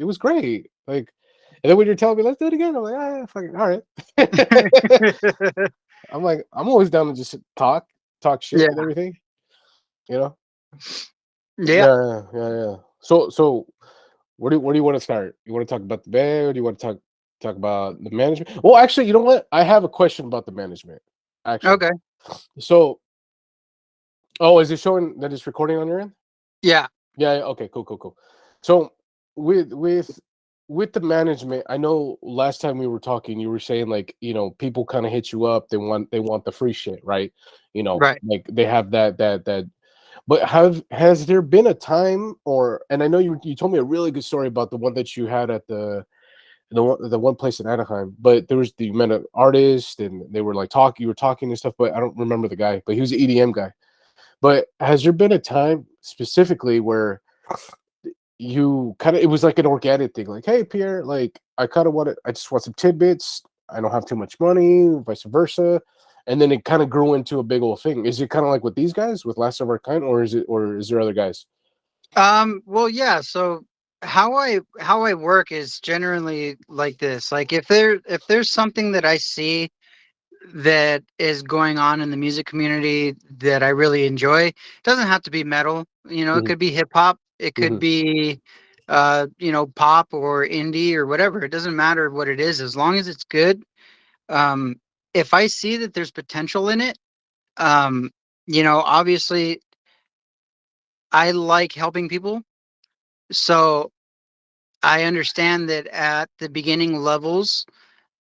was great. Like, and then when you're telling me let's do it again, I'm like, ah, fucking all right. I'm like, I'm always down to just talk shit and Yeah. everything. You know? Yeah. Yeah. So where do you want to start? You want to talk about the band, or do you want to talk about the management? Well, actually, you know what? I have a question about the management. Actually, Okay. so oh, is it showing that it's recording on your end? Yeah. Yeah. Okay. Cool. So with with with the management, I know last time we were talking, you were saying like people kind of hit you up. They want the free shit, right? Right. Like they have that. But has there been a time and I know you told me a really good story about the one that you had at the one place in Anaheim, but you met an artist and they were like you were talking and stuff, but I don't remember the guy, but he was an EDM guy. But has there been a time specifically where you kind of it was like an organic thing, like, hey Pierre, like I just want some tidbits. I don't have too much money, vice versa. And then it kind of grew into a big old thing. Is it kind of like with these guys with Last of Our Kind, or is there other guys? Well, yeah. So how I work is generally like this. Like if there's something that I see that is going on in the music community that I really enjoy, it doesn't have to be metal. It Hmm. could be hip hop. It could Hmm. be pop or indie or whatever. It doesn't matter what it is as long as it's good. Um, if I see that there's potential in it, um, obviously I like helping people. So I understand that at the beginning levels,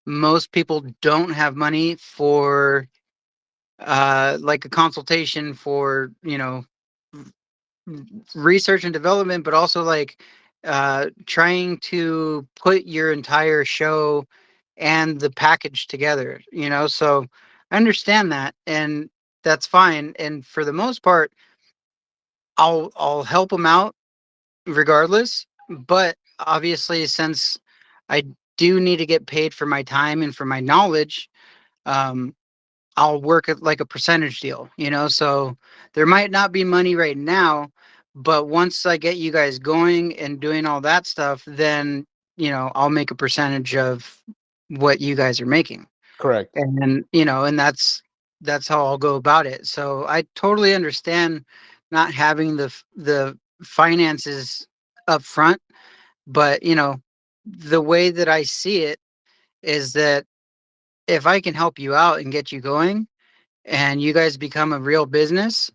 most people don't have money for like a consultation for research and development, but also like trying to put your entire show and the package together. So I understand that, and that's fine. And for the most part, I'll help them out regardless. But obviously, since I do need to get paid for my time and for my knowledge, um, I'll work at like a percentage deal, So there might not be money right now, but once I get you guys going and doing all that stuff, then I'll make a percentage of what you guys are making, Correct. and then and that's how I'll go about it. So I totally understand not having the finances up front, but the way that I see it is that if I can help you out and get you going and you guys become a real business,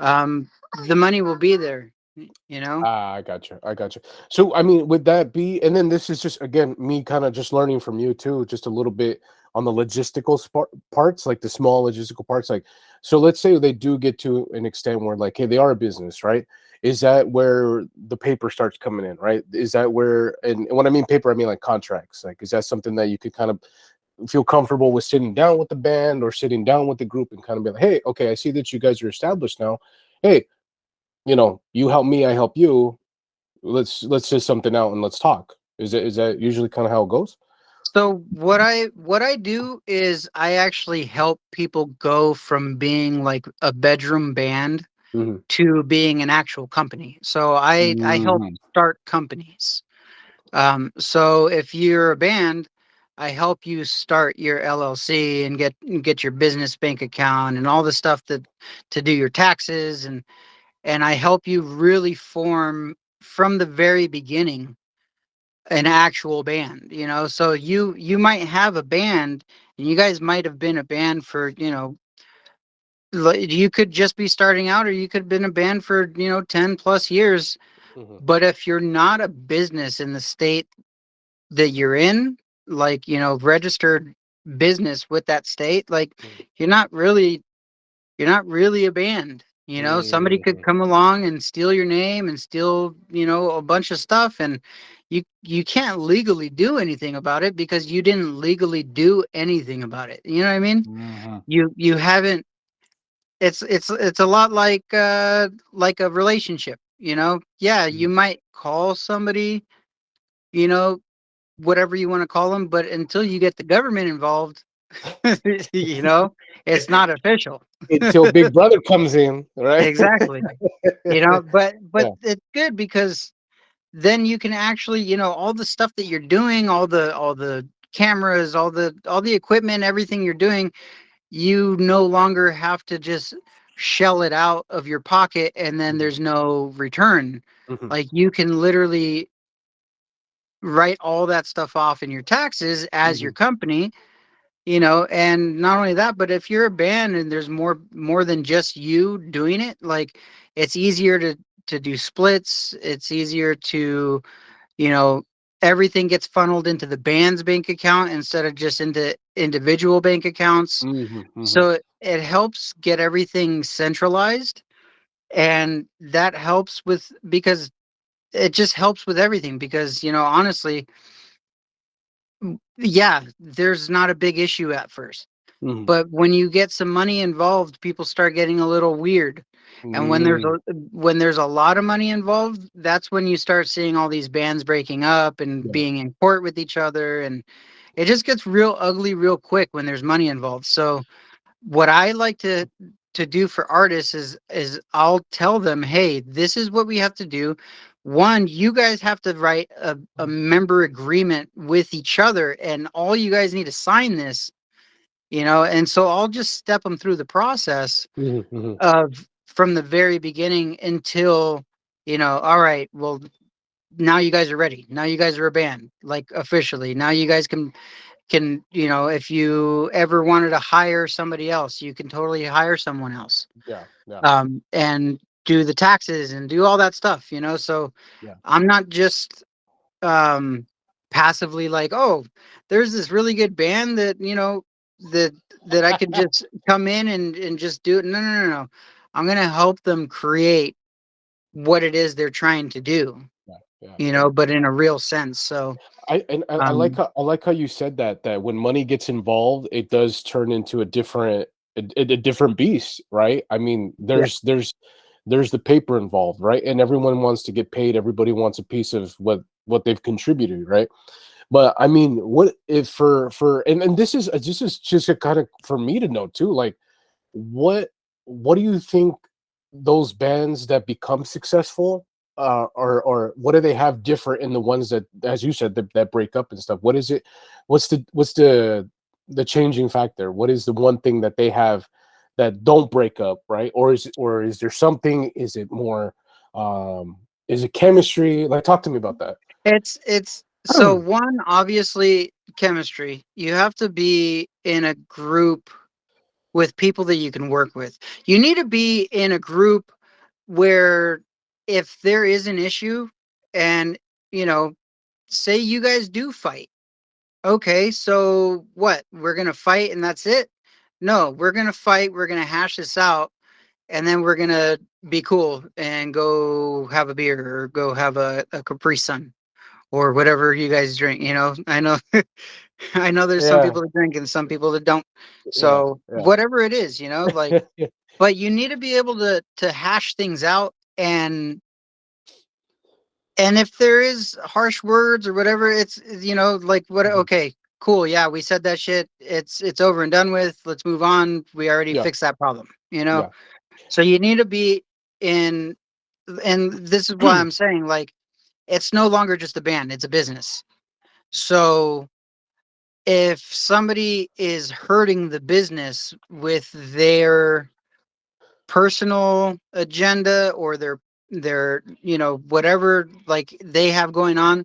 um, the money will be there, you know? Ah, I got you. So, I mean, would that be? And then this is just again me kind of just learning from you too, just a little bit on the logistical parts, like the small logistical parts. Like, so let's say they do get to an extent where, like, hey, they are a business, right? Is that where the paper starts coming in, right? Is that where? And when I mean paper, I mean like contracts. Like, is that something that you could kind of feel comfortable with sitting down with the band or sitting down with the group and kind of be like, hey, okay, I see that you guys are established now. Hey, you help me, I help you. Let's just something out and let's talk. Is that usually kind of how it goes? So what I do is I actually help people go from being like a bedroom band Hmm. to being an actual company. So I help Hmm. start companies. So if you're a band, I help you start your LLC and get your business bank account and all the stuff that to do your taxes, and I help you really form from the very beginning an actual band. So you might have a band, and you guys might have been a band for you could just be starting out, or you could have been a band for 10 plus years. Hmm. But if you're not a business in the state that you're in, like registered business with that state, like you're not really you're not really a band. Somebody could Hmm. come along and steal your name and steal, a bunch of stuff, and you can't legally do anything about it because you didn't legally do anything about it. You know what I mean? Hmm. You haven't. It's a lot like a relationship. Yeah, you might call somebody, you know, whatever you want to call them, but until you get the government involved, you know, it's not official. Until Big Brother comes in, right? Exactly. But Yeah. it's good because then you can actually, all the stuff that you're doing, all the cameras, all the equipment, everything you're doing, you no longer have to just shell it out of your pocket and then Mhm, there's no return. mhm, Like you can literally write all that stuff off in your taxes as your mhm. company, and not only that, but if you're a band and there's more than just you doing it, like it's easier to do splits, it's easier to, you know, everything gets funneled into the band's bank account instead of just into individual bank accounts. Mhm, mhm, So it helps get everything centralized, and that helps with because it just helps with everything because, honestly, yeah, there's not a big issue at first. mhm. But when you get some money involved, people start getting a little weird. And Mm, when there's a lot of money involved, that's when you start seeing all these bands breaking up and yeah. being in court with each other, and it just gets real ugly real quick when there's money involved. So what I like to do for artists is I'll tell them, hey, this is what we have to do. One, you guys have to write a member agreement with each other, and all you guys need to sign this, and so I'll just step them through the process Mhm, mhm. of from the very beginning until, all right, well, now you guys are ready. Now you guys are a band, like officially. Now you guys can, if you ever wanted to hire somebody else, you can totally hire someone else, Yeah, yeah, and do the taxes and do all that stuff, so yeah. I'm not just um passively like, oh, there's this really good band that, that that I can just come in and just do it. No, no, no, no. I'm going to help them create what it is they're trying to do, Yeah, yeah, yeah. but in a real sense. So I like um how you said that when money gets involved, it does turn into a different beast, right? I mean, yeah, there's the paper involved, right? And everyone wants to get paid. Everybody wants a piece of what they've contributed, right? But I mean, what if and this is just a kind of for me to know too, like what what do you think those bands that become successful or what do they have different in the ones that, as you said, that break up and stuff? What is it? What's the changing factor? What is the one thing that they have that don't break up, right? Or is there something? Is it more? Is it chemistry? Like, talk to me about that. it's so one, obviously chemistry. You have to be in a group with people that you can work with. You need to be in a group where if there is an issue and, you know, say you guys do fight. Okay, so what? We're going to fight and that's it? No, we're going to fight, we're going to hash this out, and then we're going to be cool and go have a beer or go have a Capri Sun or whatever you guys drink, I know I know there's some Yeah, people that drink and some people that don't. yeah, So yeah. whatever it is, like, but you need to be able to hash things out, and if there is harsh words or whatever, it's, like, what, Mhm. okay, cool, yeah, we said that shit. It's over and done with. Let's move on. We already Yeah, fixed that problem. yeah. So you need to be in, and this is why I'm saying, like, it's no longer just a band, it's a business. So if somebody is hurting the business with their personal agenda or their whatever, like, they have going on,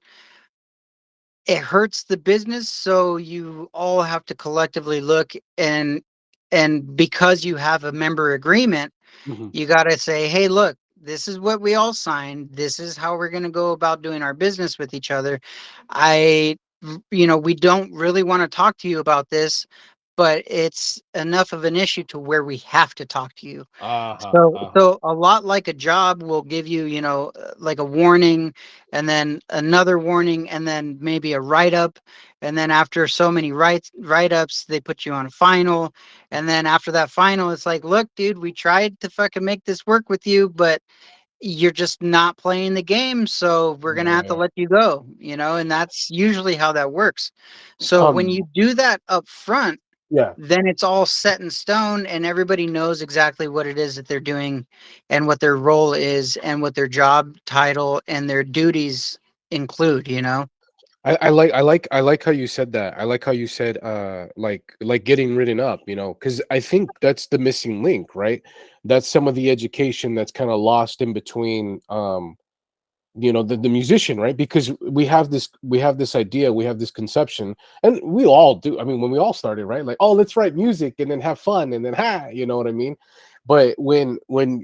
it hurts the business. So you all have to collectively look, and because you have a member agreement, Mhm. you got to say, hey, look, this is what we all signed. This is how we're going to go about doing our business with each other. I, we don't really want to talk to you about this, but it's enough of an issue to where we have to talk to you. Uh-huh, uh-huh. So a lot like a job will give you, like a warning, and then another warning, and then maybe a write up, and then after so many write ups, they put you on a final, and then after that final, it's like, look, dude, we tried to fucking make this work with you, but you're just not playing the game, so we're Yeah, gonna yeah, have to yeah. let you go, and that's usually how that works. So when Um, you do that up front, Yeah. then it's all set in stone and everybody knows exactly what it is that they're doing and what their role is and what their job title and their duties include, you know? I like how you said that. I like how you said like getting written up, because I think that's the missing link, right? That's some of the education that's kind of lost in between the musician, right? Because we have this idea, we have this conception, and we all do. I mean, when we all started, right? Like, oh, let's write music and then have fun and then you know what I mean? But when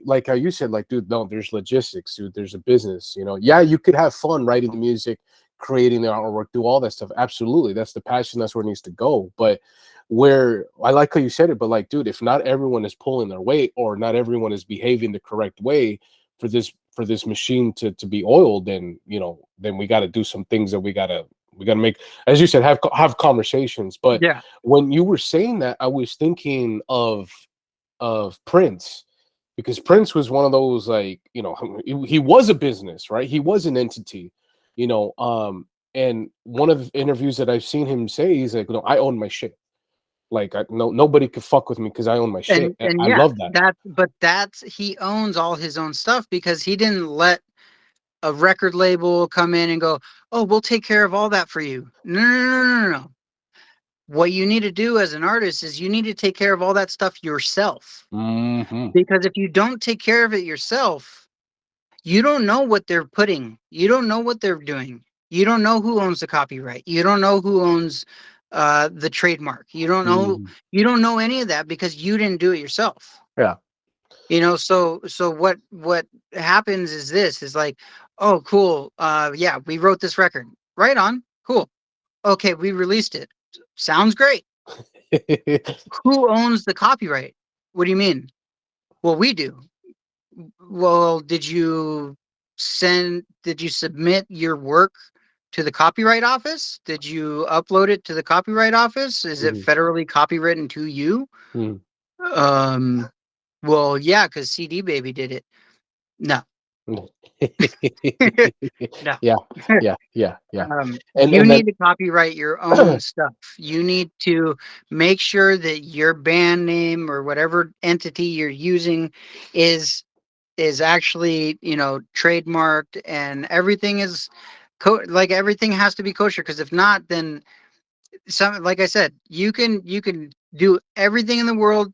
like how you said, like, dude, no, there's logistics, dude, there's a business, yeah, you could have fun writing the music, creating the artwork, do all that stuff. Absolutely. That's the passion, that's where it needs to go. But where I like how you said it, but like, dude, if not everyone is pulling their weight or not everyone is behaving the correct way for this machine to be oiled, then then we got to do some things that we got to make, as you said, have conversations. But Yeah. when you were saying that, I was thinking of Prince, because Prince was one of those, like, he was a business, right? He was an entity, you know. And one of the interviews that I've seen him say, he's like, no, I own my shit. Like, no, nobody could fuck with me because I own my shit. And And I yeah, love that. that's he owns all his own stuff because he didn't let a record label come in and go, "Oh, we'll take care of all that for you." No, no, no, no, no, no. What you need to do as an artist is you need to take care of all that stuff yourself. Hmm. Because if you don't take care of it yourself, you don't know what they're putting. You don't know what they're doing. You don't know who owns the copyright. You don't know who owns the trademark. You don't know. Hmm. You don't know any of that because you didn't do it yourself. Yeah. You know. So what happens is this is like, oh, cool. Yeah, we wrote this record. Right on. Cool. Okay, we released it. Sounds great. Who owns the copyright? What do you mean? Well, we do. Well, did you submit your work to the copyright office? Did you upload it to the copyright office? Is it Hmm. federally copywritten to you? Hmm. Um, well, yeah, because CD Baby did it. No, no. Yeah, yeah, yeah, yeah. And You and that need to copyright your own stuff. You need to make sure that your band name or whatever entity you're using is actually, trademarked, and everything is like everything has to be kosher, because if not, then some, like I said, you can do everything in the world,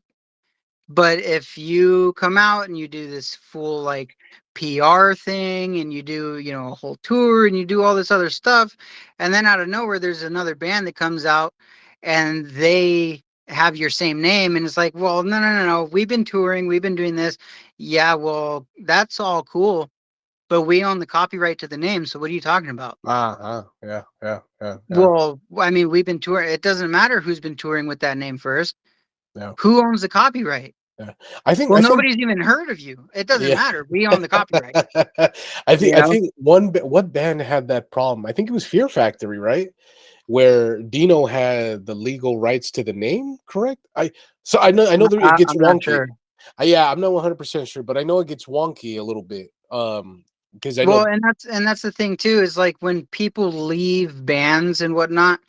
but if you come out and you do this full, like, PR thing, and you do, a whole tour, and you do all this other stuff, and then out of nowhere there's another band that comes out and they have your same name, and it's like, well, no, no, no, no, we've been touring, we've been doing this. Yeah, well, that's all cool, but we own the copyright to the name, so what are you talking about? yeah, yeah, yeah, yeah, Well, I mean, we've been touring. It doesn't matter who's been touring with that name first. yeah, Who owns the copyright? yeah. I think Well, I think nobody's even heard of you. It doesn't Yeah. matter. We own the copyright, I think you I know? think what band had that problem? I think it was Fear Factory, right? Where Dino had the legal rights to the name, correct? I know that it gets I'm not wonky. sure. Yeah, I'm not 100% sure, but I know it gets wonky a little bit. Because I Well, know. and that's the thing too, is like when people leave bands and whatnot,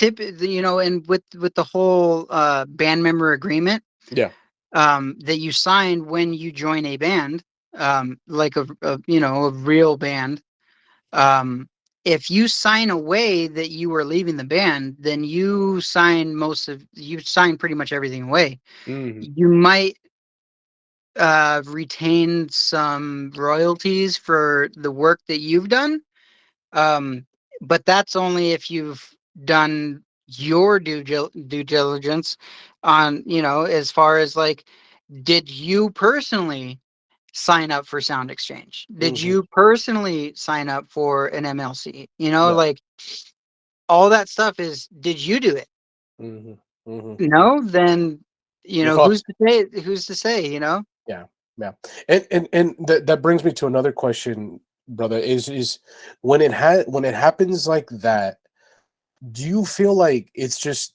and with the whole band member agreement Yeah. that you sign when you join a band, like a real band. Um, if you sign away that you are leaving the band, then you sign pretty much everything away. Hmm. You might retain some royalties for the work that you've done, um, but that's only if you've done your due diligence on, as far as, like, did you personally sign up for Sound Exchange? Did Hmm. you personally sign up for an MLC? Yeah. Like, all that stuff is, did you do it? Hmm. Hmm. No, then, You're who's fucked. to say? Who's to say? Yeah, yeah. And that brings me to another question, brother. Is when it happens like that, do you feel like it's just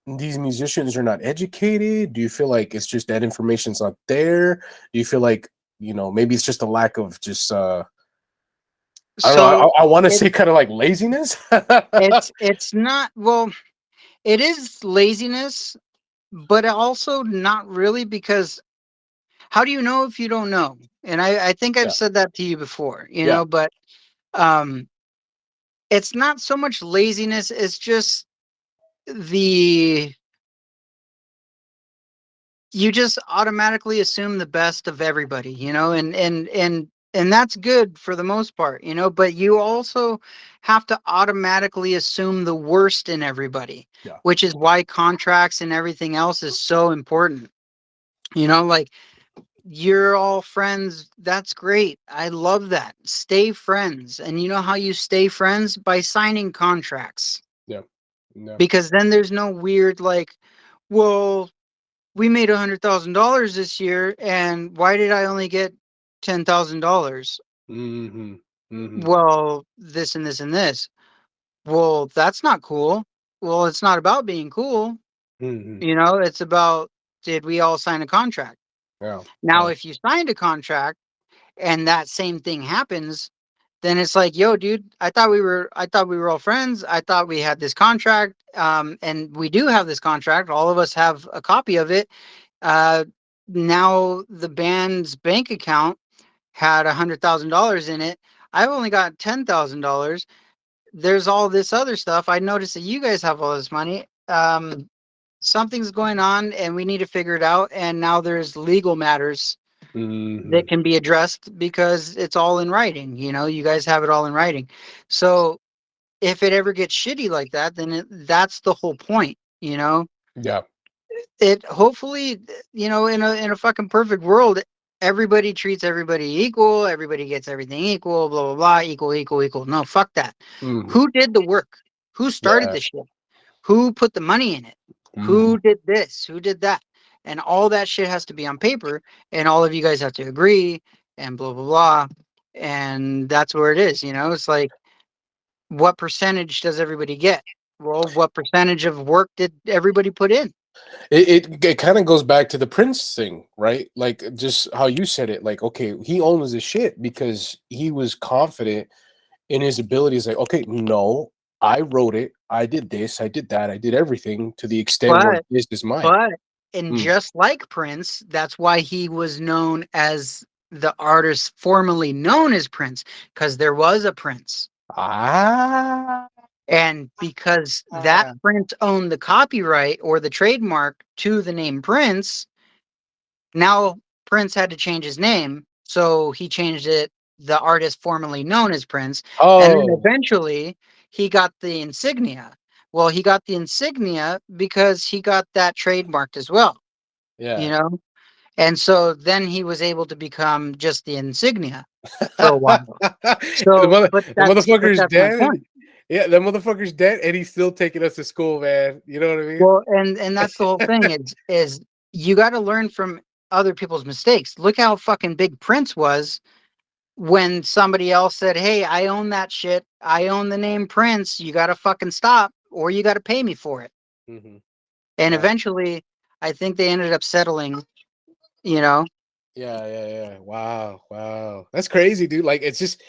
these musicians are not educated? Do you feel like it's just that information's not there? Do you feel like, maybe it's just a lack of just I don't know, So I want to it say kind of like laziness? it's not, well. it is laziness, but also not really, because how do you know if you don't know? And I think I've Yeah. said that to you before, Yeah. but um, it's not so much laziness. It's just the you just automatically assume the best of everybody, and that's good for the most part, but you also have to automatically assume the worst in everybody, Yeah. which is why contracts and everything else is so important. Like, you're all friends. That's great. I love that. Stay friends. And you know how you stay friends? By signing contracts. Yeah. Yeah. Because then there's no weird, like, well, we made $100,000 this year, and why did I only get $10,000? Mm-hmm. Mm-hmm. Well, this and this and this. Well, that's not cool. Well, it's not about being cool. Mm-hmm. It's about, did we all sign a contract? Yeah. Now, Yeah. if you signed a contract and that same thing happens, then it's like, yo, dude, I thought we were all friends. I thought we had this contract. And we do have this contract. All of us have a copy of it. Uh, Now the band's bank account had $100,000 in it. I've only got $10,000. There's all this other stuff. I noticed that you guys have all this money. Something's going on, and we need to figure it out. And now there's legal matters Mm-hmm. that can be addressed because it's all in writing. You guys have it all in writing. So if it ever gets shitty like that, then that's the whole point. Yeah. It hopefully, in a fucking perfect world, everybody treats everybody equal, everybody gets everything equal, blah blah blah, equal, equal, equal. No, fuck that. Mm-hmm. Who did the work? Who started Yeah. the shit? Who put the money in it? Mm-hmm. Who did this? Who did that? And all that shit has to be on paper, and all of you guys have to agree, and blah blah blah. And that's where it is. It's like, what percentage does everybody get? Well, what percentage of work did everybody put in? It kind of goes back to the Prince thing, right? Like just how you said it. Like, okay, he owns his shit because he was confident in his abilities. Like, okay, no, I wrote it. I did this. I did that. I did everything to the extent where But this is mine. but and Mm. just like Prince, that's why he was known as the artist formerly known as Prince, because there was a Prince. Ah. And because that Prince owned the copyright or the trademark to the name Prince, now Prince had to change his name. So he changed it, the artist formerly known as Prince. And then Oh, eventually he got the insignia. Well, he got the insignia because he got that trademarked as well, you yeah. know? And so then he was able to become just the insignia for a while. the So, mother, but the motherfucker's that's my dead. point. Yeah, the motherfucker's dead, and he's still taking us to school, man. You know what I mean? Well, and that's the whole thing is you got to learn from other people's mistakes. Look how fucking big Prince was when somebody else said, "Hey, I own that shit. I own the name Prince. You got to fucking stop, or you got to pay me for it." Hmm. And Yeah, eventually, I think they ended up settling. You know, yeah, yeah, yeah. Wow, wow, that's crazy, dude. Like, it's just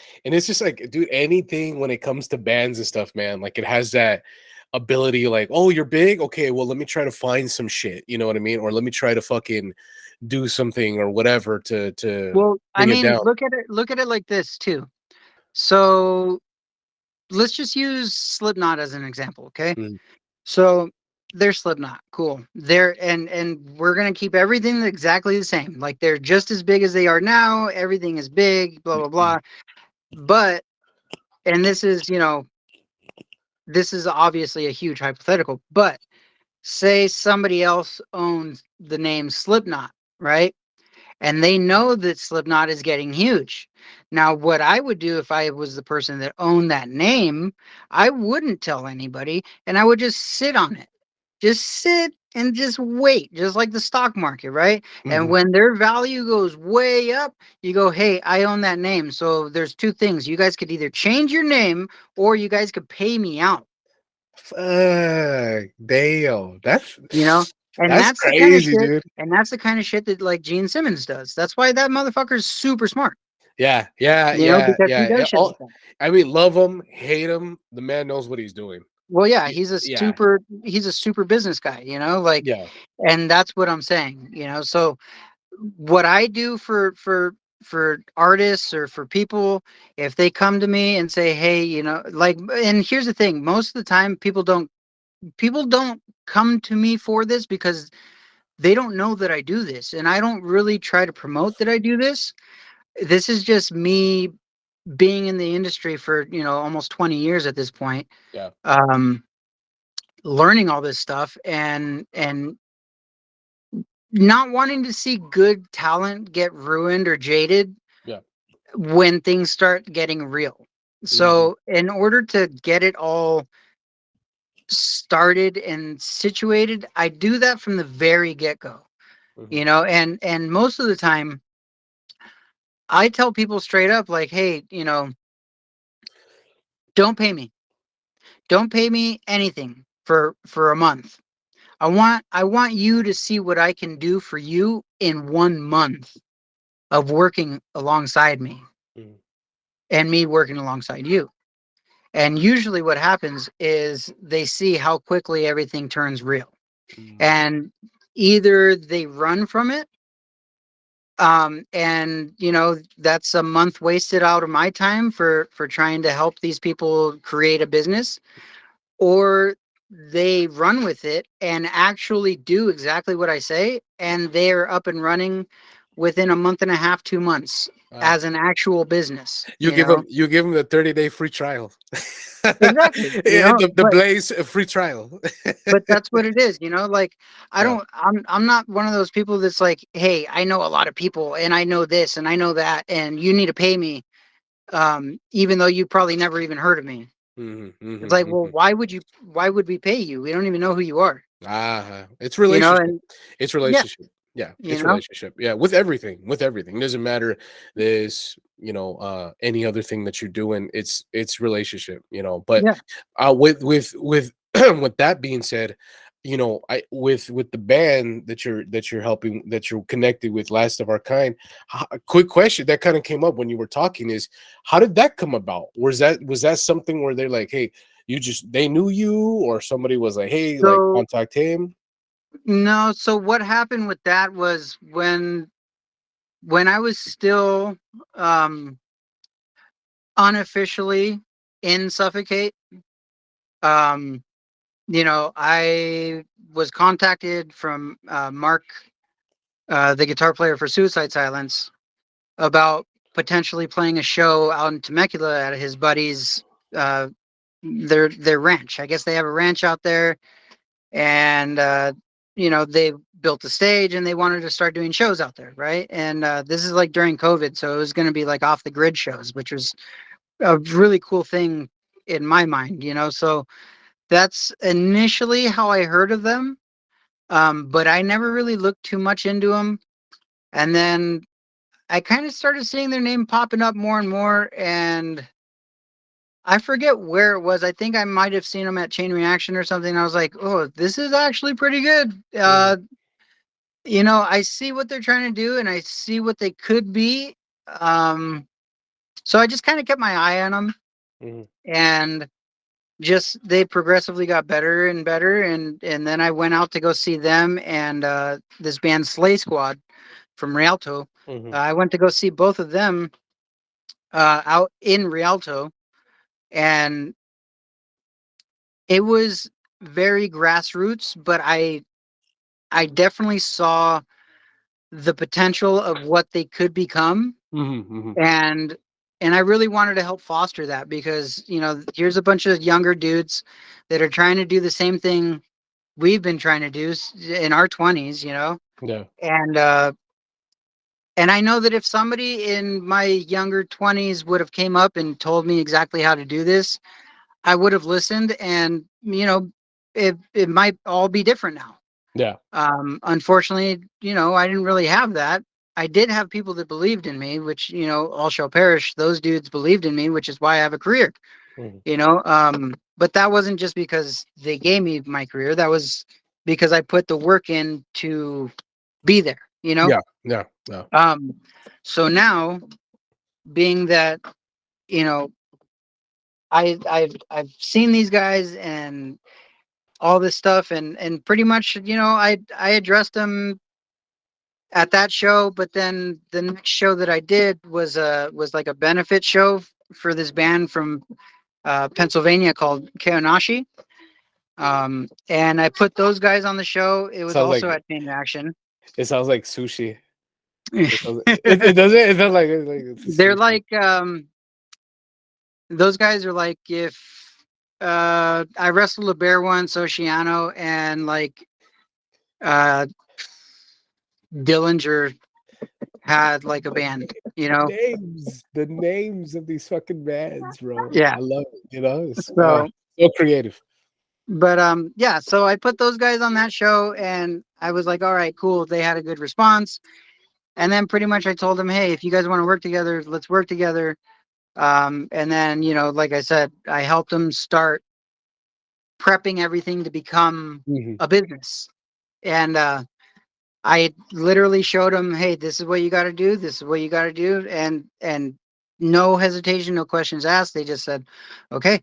like, dude, anything when it comes to bands and stuff, man. Like, it has that ability. Like, oh, you're big. Okay, well, let me try to find some shit. You know what I mean? Or let me try to fucking do something or whatever to well, I bring it mean, down. look at it like this too. So let's just use Slipknot as an example, okay? Mm, So they're Slipknot, cool. And we're gonna keep everything exactly the same. Like, they're just as big as they are now. Everything is big, blah blah mm, blah. But and this is obviously a huge hypothetical. But say somebody else owns the name Slipknot, right? And they know that Slipknot is getting huge. Now, what I would do if I was the person that owned that name, I wouldn't tell anybody, and I would just sit on it. Just sit and just wait, just like the stock market, right? And mhm. when their value goes way up, you go, "Hey, I own that name." So there's two things. You guys could either change your name or you guys could pay me out, Fuck, damn, you know? And that's that's the kind of crazy, shit, dude. that like Gene Simmons does. That's why that motherfucker's super smart, Yeah, yeah, yeah, because he yeah. does shit like that. I mean, love him, hate him. The man knows what he's doing. Well, yeah, he's a Yeah, super business guy, like, yeah, and that's what I'm saying, So what I do for artists or for people, if they come to me and say, "Hey, like," and here's the thing, most of the time people don't come to me for this because they don't know that I do this, and I don't really try to promote that I do this. This is just me being in the industry for, almost 20 years at this point. yeah, Um learning all this stuff and not wanting to see good talent get ruined or jaded yeah. when things start getting real. Hmm. So, in order to get it all started and situated, I do that from the very get-go. Hmm. And most of the time I tell people straight up, like, "Hey, don't pay me. Don't pay me anything for a month. I want you to see what I can do for you in 1 month of working alongside me Hmm. and me working alongside you." And usually what happens is they see how quickly everything turns real. Hmm. And either they run from it, and that's a month wasted out of my time for trying to help these people create a business, or they run with it and actually do exactly what I say, and they're up and running within a month and a half, 2 months Uh, as an actual business, you give them the 30-day free trial. Exactly, Yeah, the but Blaze free trial. that's what it is, like, Yeah. I'm not one of those people that's like, "Hey, I know a lot of people and I know this and I know that and you need to pay me," even though you probably never even heard of me. Hmm. It's like, Hmm. well, Hmm. why would we pay you? We don't even know who you are, It's relationship. and It's yeah, relationship. Yeah, you it's know, relationship. Yeah, with everything. With everything. It doesn't matter this, any other thing that you're doing. It's relationship, But yeah. with with that being said, I with the band that you're helping, that you're connected with, Last of Our Kind. A quick question that kind of came up when you were talking is, how did that come about? Was that something where they're like, hey, they knew you, or somebody was like, hey, like, So contact him? no, so what happened with that was when I was still um unofficially in Suffocate, um, I was contacted from Mark, the guitar player for Suicide Silence, about potentially playing a show out in Temecula at his buddy's, uh, their ranch. I guess they have a ranch out there, and they built a stage and they wanted to start doing shows out there, right? And this is like during COVID, so it was going to be like off the grid shows, which was a really cool thing in my mind, So that's initially how I heard of them, but I never really looked too much into them. And then I kind of started seeing their name popping up more and more, and I forget where it was. I think I might have seen them at Chain Reaction or something. I was like, "Oh, this is actually pretty good." Mhm, I see what they're trying to do, and I see what they could be. Um, so I just kind of kept my eye on them, mhm, and just they progressively got better and better, and then I went out to go see them and this band Slay Squad from Rialto. mhm, I went to go see both of them out in Rialto, and it was very grassroots, but I definitely saw the potential of what they could become, mhm, mhm. and I really wanted to help foster that because here's a bunch of younger dudes that are trying to do the same thing we've been trying to do in our 20s, Yeah. and I know that if somebody in my younger 20s would have came up and told me exactly how to do this, I would have listened, and it might all be different now. Yeah. Unfortunately, I didn't really have that. I did have people that believed in me, which, all shall perish. Those dudes believed in me, which is why I have a career, Mhm. but that wasn't just because they gave me my career. That was because I put the work in to be there, Yeah. Yeah. Yeah. Um, so now, being that, you know, I've seen these guys and all this stuff, and pretty much, I addressed them at that show, but then the next show that I did was like a benefit show for this band from Pennsylvania called Keonashi. And I put those guys on the show. It was Sounds also like at Chain Reaction. it sounds like sushi. It doesn't. It sounds like it's They're sushi. like those guys are like if I wrestled a bear once, Oceano, and like uh Dillinger had like a band, The names of these fucking bands, bro. Yeah. I love it. It's So, so creative. but yeah, so I put those guys on that show, and I was like, all right, cool. They had a good response. And then pretty much I told them, hey, if you guys want to work together, let's work together. And then, like I said, I helped them start prepping everything to become Mhm. a business. And I literally showed them, hey, this is what you got to do. This is what you got to do. And no hesitation, no questions asked. They just said, okay.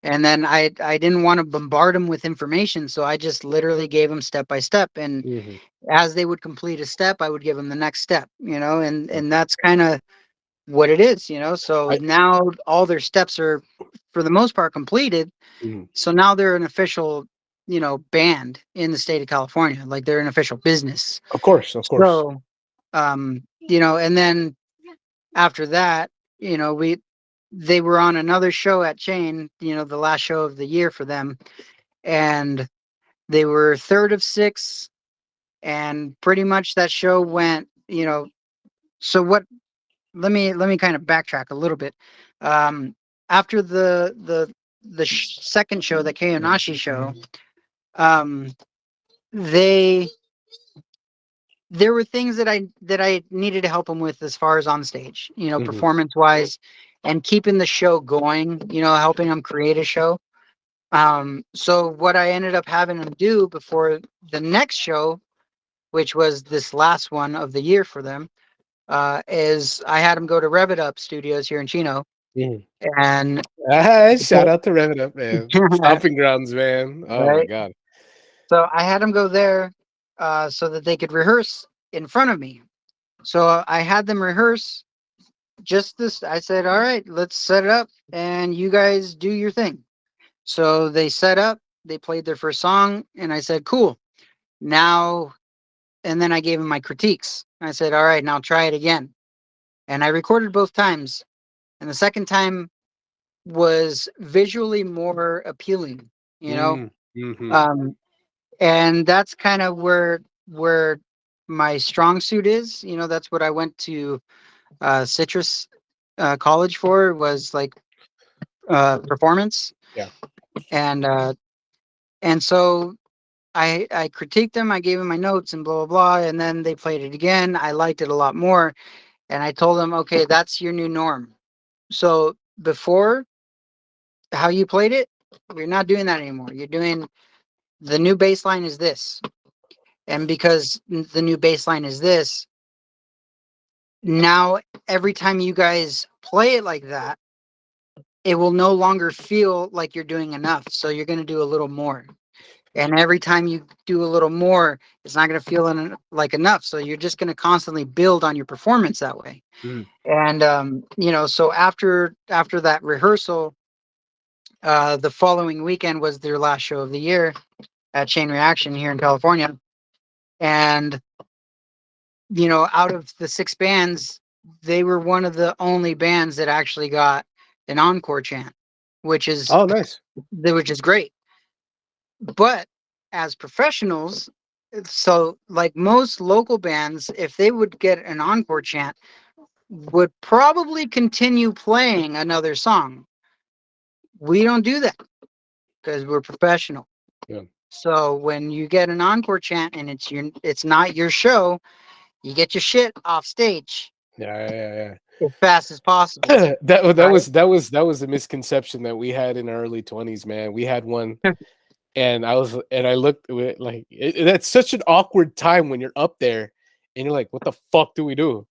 And then I didn't want to bombard them with information. So I just literally gave them step by step. And Mhm. as they would complete a step, I would give them the next step, and that's kind of what it is, So I now all their steps are, for the most part, completed. mhm. So now they're an official, band in the state of California. Like they're an official business. Of course, of course. So, and then after that, they were on another show at Chain, the last show of the year for them, and they were third of six, and pretty much that show went, so what, let me kind of backtrack a little bit. After the second show, the Keonashi show, um, they there were things that I needed to help them with as far as on stage, Mhm. performance wise, and keeping the show going, helping them create a show. So what I ended up having them do before the next show, which was this last one of the year for them, is I had them go to Rev It Up Studios here in Chino, Mhm. and Shout out to Rev It Up, man. Stomping grounds, man. Oh my right. god. So I had them go there, so that they could rehearse in front of me. So I had them rehearse just this. I said, all right, let's set it up and you guys do your thing. So they set up, they played their first song, and I said, cool. Now, and then I gave them my critiques. I said, all right, now try it again. And I recorded both times. And the second time was visually more appealing, you know? Mm, mhm. Um, and that's kind of where my strong suit is. That's what I went to Citrus college for, was like performance. Yeah. And so I critiqued them, I gave them my notes and blah blah blah, and then they played it again. I liked it a lot more, and I told them, okay, that's your new norm. So before, how you played it, we're not doing that anymore. You're doing, the new baseline is this, and because the new baseline is this, now every time you guys play it like that, it will no longer feel like you're doing enough. So you're going to do a little more. And every time you do a little more, it's not going to feel like enough. So you're just going to constantly build on your performance that way. Mhm. And so after that rehearsal, the following weekend was their last show of the year at Chain Reaction here in California. And out of the six bands, they were one of the only bands that actually got an encore chant, which is Oh, nice. great. But as professionals, so like most local bands, if they would get an encore chant, would probably continue playing another song. We don't do that because we're professional. Yeah. So when you get an encore chant and it's not your show, you get your shit off stage Yeah. as fast as possible. Right? That was the misconception that we had in our early 20s, man. We had one, and I looked at it like that's such an awkward time when you're up there and you're like, what the fuck do we do?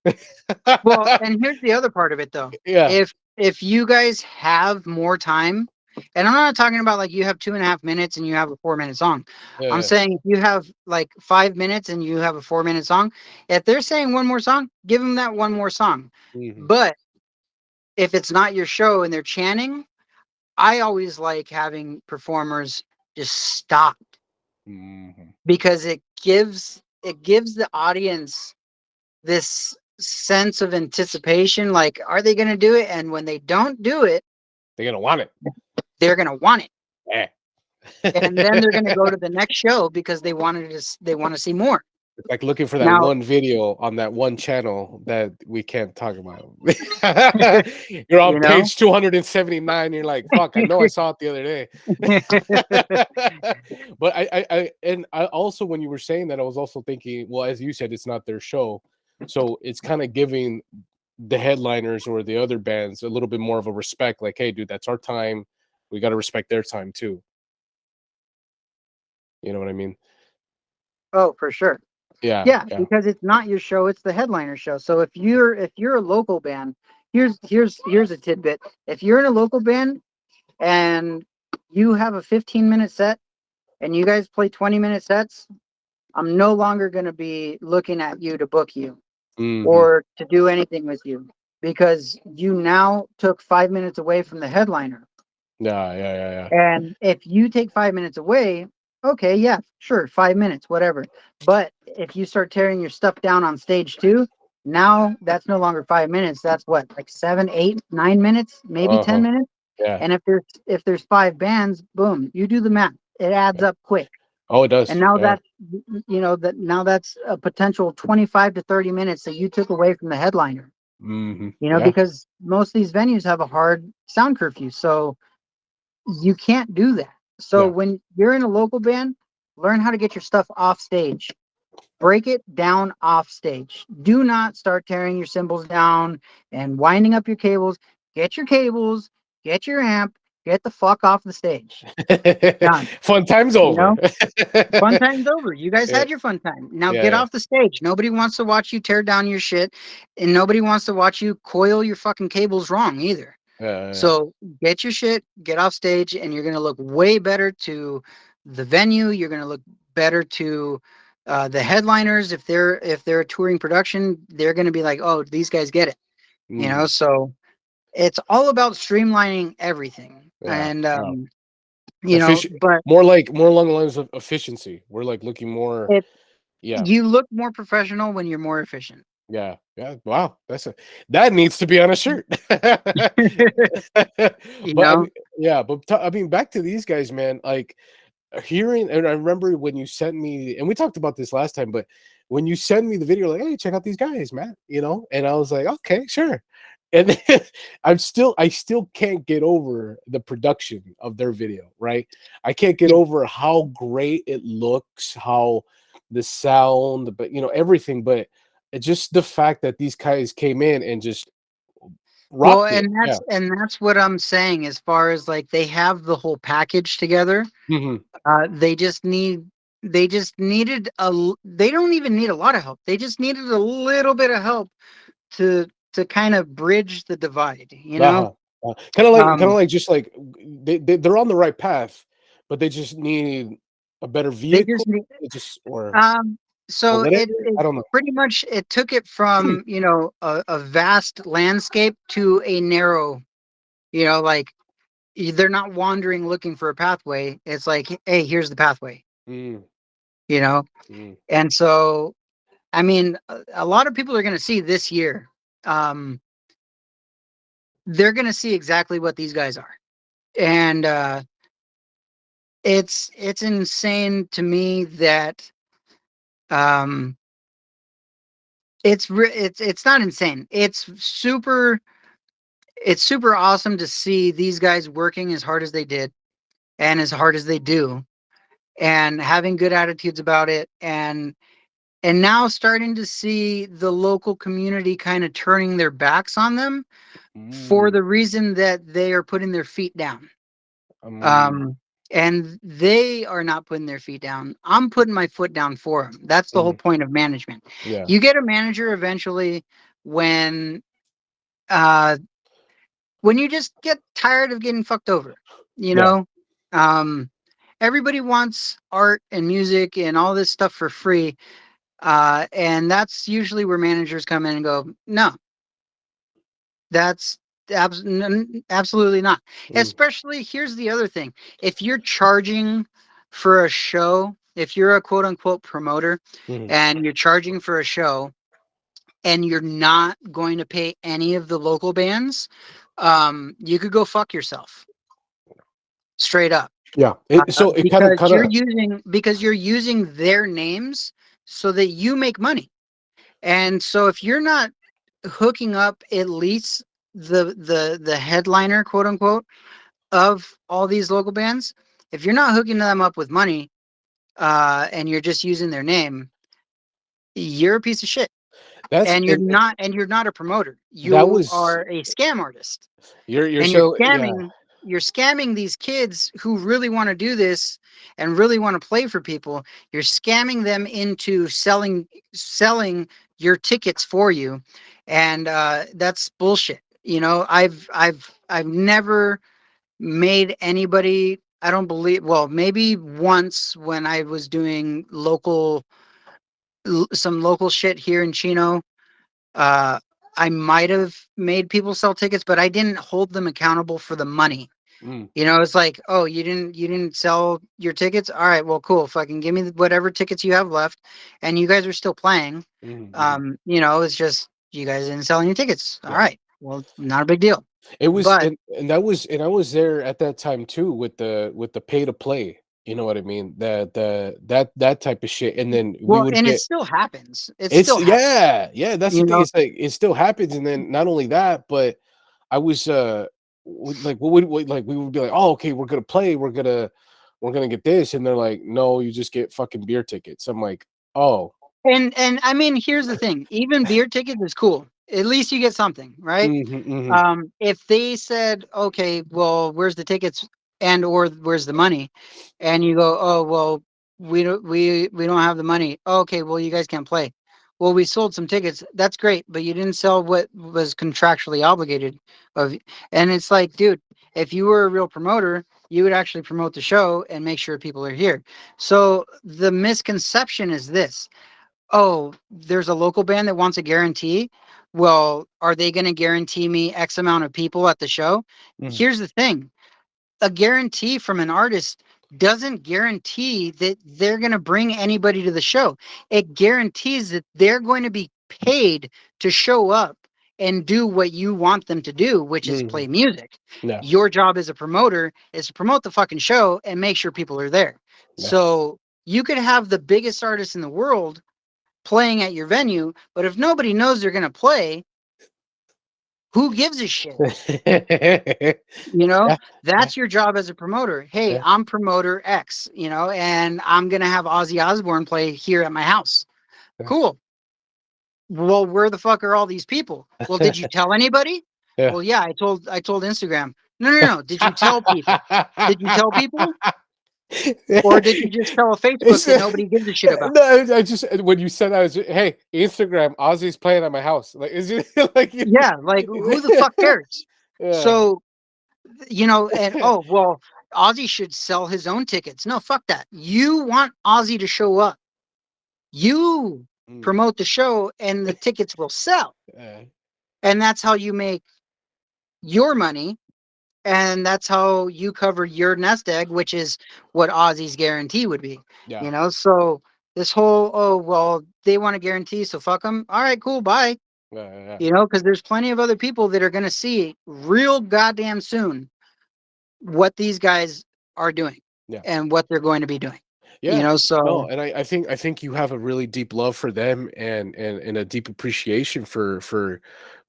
Well, and here's the other part of it though. Yeah. if you guys have more time, and I'm not talking about like you have 2.5 minutes and you have a 4 minute song. I'm Yeah. saying if you have like 5 minutes and you have a 4 minute song, if they're saying one more song, give them that one more song. Hmm. But if it's not your show and they're chanting, I always like having performers just stop, Hmm. because it gives the audience this sense of anticipation, like, are they going to do it? And when they don't do it, They're gonna want it. they're going to want it, Yeah. and then they're going to go to the next show because they want to see more. It's like looking for that Now, one video on that one channel that we can't talk about. You're on you know. page 279. You're like, fuck, I know I saw it the other day. But I also, when you were saying that, I was also thinking, well, as you said, it's not their show. So it's kind of giving the headliners or the other bands a little bit more of a respect. Like, hey, dude, that's our time. We got to respect their time too. You know what I mean? Oh, for sure. Yeah. Yeah, Yeah. because it's not your show, it's the headliner show. So if you're a local band, here's a tidbit. If you're in a local band and you have a 15-minute set and you guys play 20-minute sets, I'm no longer going to be looking at you to book you Hmm. or to do anything with you, because you now took 5 minutes away from the headliner. Yeah. Yeah. Yeah. Yeah. And if you take 5 minutes away, okay, yeah, sure, 5 minutes, whatever. But if you start tearing your stuff down on stage too, now that's no longer 5 minutes. That's what, like 7, 8, 9 minutes, maybe Uh ten huh. minutes. Yeah. And if there's five bands, boom, you do the math. It adds up quick. Oh, it And does. now Yeah. that's a potential 25 to 30 minutes that you took away from the headliner. Hmm. Yeah. Because most of these venues have a hard sound curfew. So you can't do that. So Yeah. when you're in a local band, learn how to get your stuff off stage. Break it down off stage. Do not start tearing your cymbals down and winding up your cables. Get your cables, get your amp, get the fuck off the stage. Done. Fun time's You over. know, fun time's over. You guys Yeah. had your fun time. Now Yeah. get Yeah. off the stage. Nobody wants to watch you tear down your shit, and nobody wants to watch you coil your fucking cables wrong either. Yeah. So get your shit, get off stage, and you're gonna look way better to the venue. You're gonna look better to the headliners. If they're a touring production, they're gonna be like, oh, these guys get it. Mhm. So it's all about streamlining everything, Yeah. and Wow. but More along the lines of efficiency. We're like looking more. it Yeah. you look more professional when you're more efficient. Yeah. Yeah. Wow. That needs to be on a shirt. you But I know, mean, yeah. But I mean, back to these guys, man. Like hearing, and I remember when you sent me, and we talked about this last time, but when you send me the video, like, hey, check out these guys, man. And I was like, okay, sure. And then I still can't get over the production of their video, right? I can't get yeah. over how great it looks, how the sound, but everything. But it's just the fact that these guys came in and just Well, rocked it. and Yeah. that's what I'm saying, as far as like they have the whole package together. Hmm. They just needed they don't even need a lot of help. They just needed a little bit of help to kind of bridge the divide, you know? Uh-huh. Kind of Um, like just like they're on the right path, but they just need a better they just vehicle. need, It just um, or so whatever. it I don't know. pretty much it took it from, a vast landscape to a narrow, like they're not wandering looking for a pathway. It's like, hey, here's the pathway, Mm, you know? mm, And so, I mean, a lot of people are going to see this year. Um, they're going to see exactly what these guys are. And it's insane to me that um it's not insane. It's super awesome to see these guys working as hard as they did and as hard as they do, and having good attitudes about it, and now starting to see the local community kind of turning their backs on them for mm, the reason that they are putting their feet down. um, Um, and they are not putting their feet down. I'm putting my foot down for them. That's the whole mm, point of management. yeah. You get a manager eventually when uh, when you just get tired of getting fucked over, you Yeah. know, um, everybody wants art and music and all this stuff for free. And that's usually where managers come in and go, no, that's absolutely not. Mm, Especially, here's the other thing: if you're charging for a show, if you're a quote unquote promoter, mhm. and you're charging for a show, and you're not going to pay any of the local bands, you could go fuck yourself, straight up. Yeah. So it kind of, Because you're using their names so that you make money. And so if you're not hooking up at least the headliner, quote unquote, of all these local bands, if you're not hooking them up with money, and you're just using their name, you're a piece of shit. that's And you're not a promoter. that You was are a scam artist. you're And so yeah. you're scamming these kids who really want to do this and really want to play for people. You're scamming them into selling your tickets for you, and that's bullshit. You know, I've never made anybody, I don't believe, well, maybe once when I was doing some local shit here in Chino. uh I might have made people sell tickets, but I didn't hold them accountable for the money. Mm, You know, it's like, oh, you didn't sell your tickets. All right, well, cool. Fucking give me whatever tickets you have left, and you guys are still playing. mhm, mhm. You know, it's just you guys didn't sell any tickets. All Yeah. right, well, not a big deal. It was, But and that was, and I was there at that time too with the pay to play. You know what I mean? That type of shit. And then we well, would and it get still happens. It it's still happens. yeah, yeah, that's the You thing. know, It's like it still happens. And then not only that, but I was like what would like we would be like, oh, okay, we're gonna play, we're gonna get this, and they're like, no, you just get fucking beer tickets. I'm like, oh, and I mean, here's the thing. Even beer tickets is cool. At least you get something, right? mm-hmm, mm-hmm, If they said, okay, well, where's the tickets and or where's the money? And you go, oh, well, we don't have the money. Okay, well, you guys can't play. Well, we sold some tickets. That's great, but you didn't sell what was contractually obligated of. And it's like, dude, if you were a real promoter, you would actually promote the show and make sure people are here. So the misconception is this: oh, there's a local band that wants a guarantee. Well, are they going to guarantee me X amount of people at the show? mm-hmm. Here's the thing: a guarantee from an artist doesn't guarantee that they're going to bring anybody to the show. It guarantees that they're going to be paid to show up and do what you want them to do, which is Mm-hmm. play music. Yeah, Your job as a promoter is to promote the fucking show and make sure people are there. yeah. So you could have the biggest artist in the world playing at your venue, but if nobody knows they're going to play, who gives a shit? Yeah, You know, yeah, that's your job as a promoter. Hey, yeah, I'm promoter X, you know, and I'm going to have Ozzy Osbourne play here at my house. Cool. Well, where the fuck are all these people? Well, did you tell anybody? yeah. Well, yeah, I told Instagram. No, no, no. Did you tell people? Did you tell people? Or did you just tell a Facebook It's that nobody gives a shit about? no, I just when you said that, I was just, hey, Instagram, Ozzy's playing at my house. Like, is it like, Yeah, like who the fuck cares? yeah, So, you know, and oh, well, Ozzy should sell his own tickets. No, fuck that. You want Ozzy to show up. You mm, promote the show and the tickets will sell. uh, And that's how you make your money. And that's how you cover your nest egg, which is what Ozzy's guarantee would be. yeah, You know, so this whole, oh, well, they want a guarantee, so fuck them. All right, cool, bye. yeah, You know, because there's plenty of other people that are going to see real goddamn soon what these guys are doing yeah. and what they're going to be doing. You Yeah, know, no, so and I think you have a really deep love for them and a deep appreciation for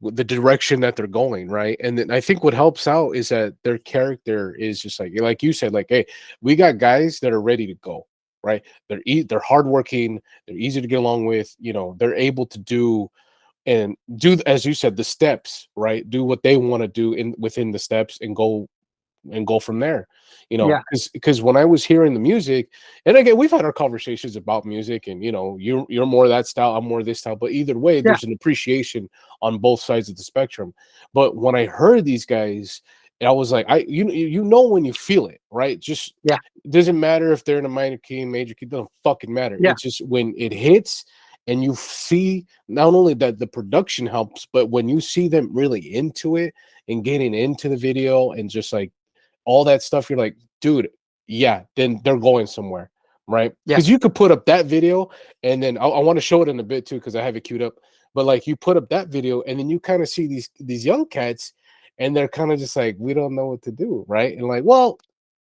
the direction that they're going, right? And then I think what helps out is that their character is just like you said, like, hey, we got guys that are ready to go, right? They're hardworking, they're easy to get along with, you know, they're able to do and do as you said the steps, right? Do what they want to do in within the steps and go and go from there. Yeah. Because when I was hearing the music, and again, we've had our conversations about music, and you're more that style, I'm more this style, but either way, Yeah. there's an appreciation on both sides of the spectrum. But when I heard these guys, I was like, when you feel it, right? Just Yeah. it doesn't matter if they're in a minor key, major key, it doesn't fucking matter. Yeah. It's just when it hits and you see not only that the production helps, but when you see them really into it and getting into the video and just like all that stuff, you're like, dude, yeah, then they're going somewhere, right? Yeah. Because you could put up that video and then I want to show it in a bit too, because I have it queued up. But like you put up that video and then you kind of see these young cats and they're kind of just like, we don't know what to do, right? And like, well,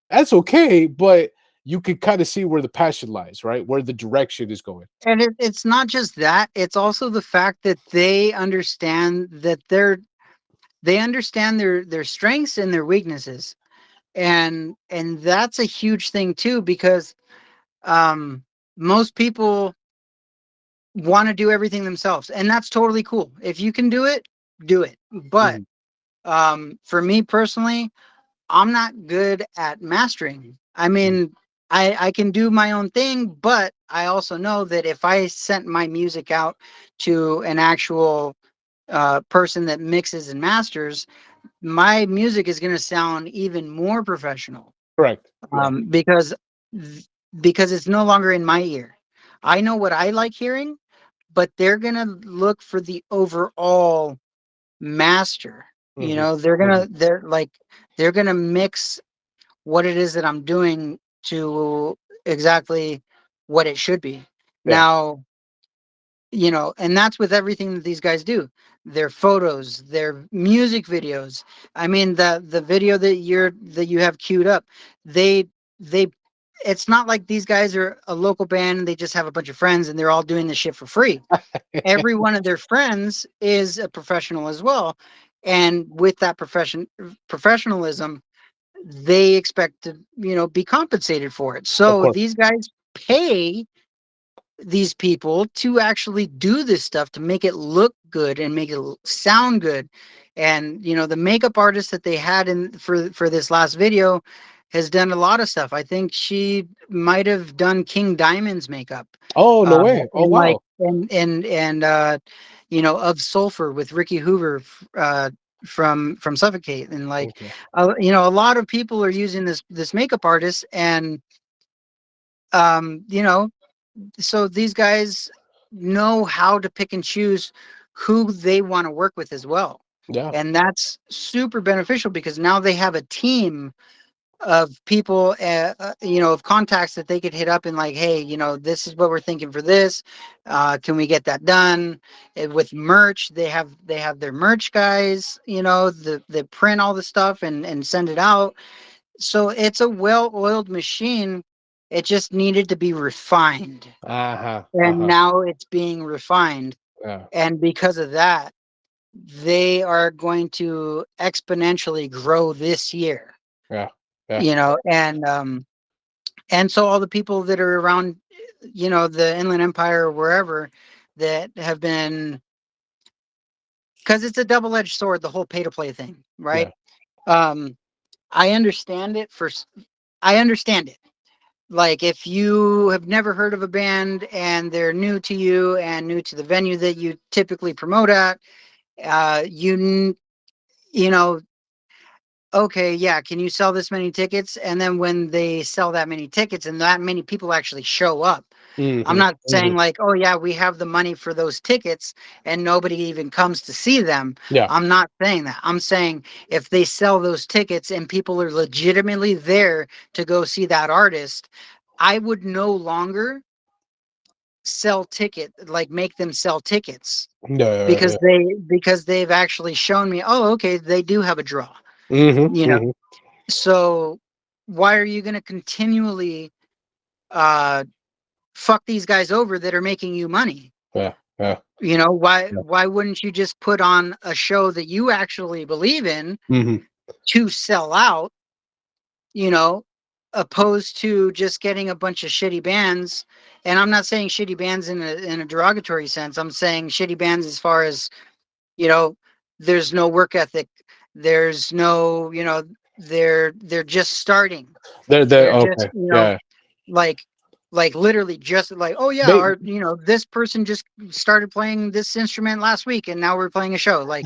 that's okay, but you could kind of see where the passion lies, right? Where the direction is going. And it's not just that, it's also the fact that they understand that they understand their strengths and their weaknesses. And that's a huge thing too, because um most people want to do everything themselves, and that's totally cool. If you can do it, do it. But Mhm. for me personally, I'm not good at mastering. I Mhm. mean, I can do my own thing, but I also know that if I sent my music out to an actual person that mixes and masters, my music is going to sound even more professional, Correct. Yeah. um, because because it's no longer in my ear. I know what I like hearing, but they're going to look for the overall master. You Hmm. know, they're gonna mix what it is that I'm doing to exactly what it should be. Yeah. Now, and that's with everything that these guys do. Their photos, their music videos. I mean, the video that you have queued up, they they it's not like these guys are a local band and they just have a bunch of friends and they're all doing this shit for free. Every one of their friends is a professional as well. And with that professionalism, they expect to, be compensated for it. Of So course. these guys pay these people to actually do this stuff to make it look good and make it sound good. And the makeup artist that they had in for this last video has done a lot of stuff. I think she might have done King Diamond's makeup, Oh, no way. Oh, and wow. of Sulfur with Ricky Hoover, from Suffocate. And like, Okay. a lot of people are using this makeup artist. And um you know so these guys know how to pick and choose who they want to work with as well. Yeah. And that's super beneficial because now they have a team of people, of contacts that they could hit up and like, hey, this is what we're thinking for this. Can we get that done? With merch, they have their merch guys, the print all the stuff and send it out. So it's a well-oiled machine. It just needed to be refined, Uh-huh. and Uh-huh. now it's being refined. Yeah. And because of that, they are going to exponentially grow this year. Yeah. Yeah. And so all the people that are around, the Inland Empire or wherever, that have been, because it's a double-edged sword, the whole pay-to-play thing, right? Yeah. um I understand it. I understand it. Like, if you have never heard of a band and they're new to you and new to the venue that you typically promote at, you know okay, yeah, can you sell this many tickets? And then when they sell that many tickets and that many people actually show up, I'm Hmm. not saying Hmm. like, oh yeah, we have the money for those tickets and nobody even comes to see them. Yeah. I'm not saying that. I'm saying if they sell those tickets and people are legitimately there to go see that artist, I would no longer make them sell tickets, Yeah. because Yeah. they've actually shown me, oh, okay, they do have a draw, Hmm. you know. Hmm. So why are you going to continually uh fuck these guys over that are making you money? Yeah. Yeah. Why wouldn't you just put on a show that you actually believe in Hmm. to sell out, you know, opposed to just getting a bunch of shitty bands? And I'm not saying shitty bands in a derogatory sense. I'm saying shitty bands as far as, you know, there's no work ethic. There's no, they're just starting. They're They're just, okay. Yeah. like literally just like, oh yeah, They or this person just started playing this instrument last week and now we're playing a show. Like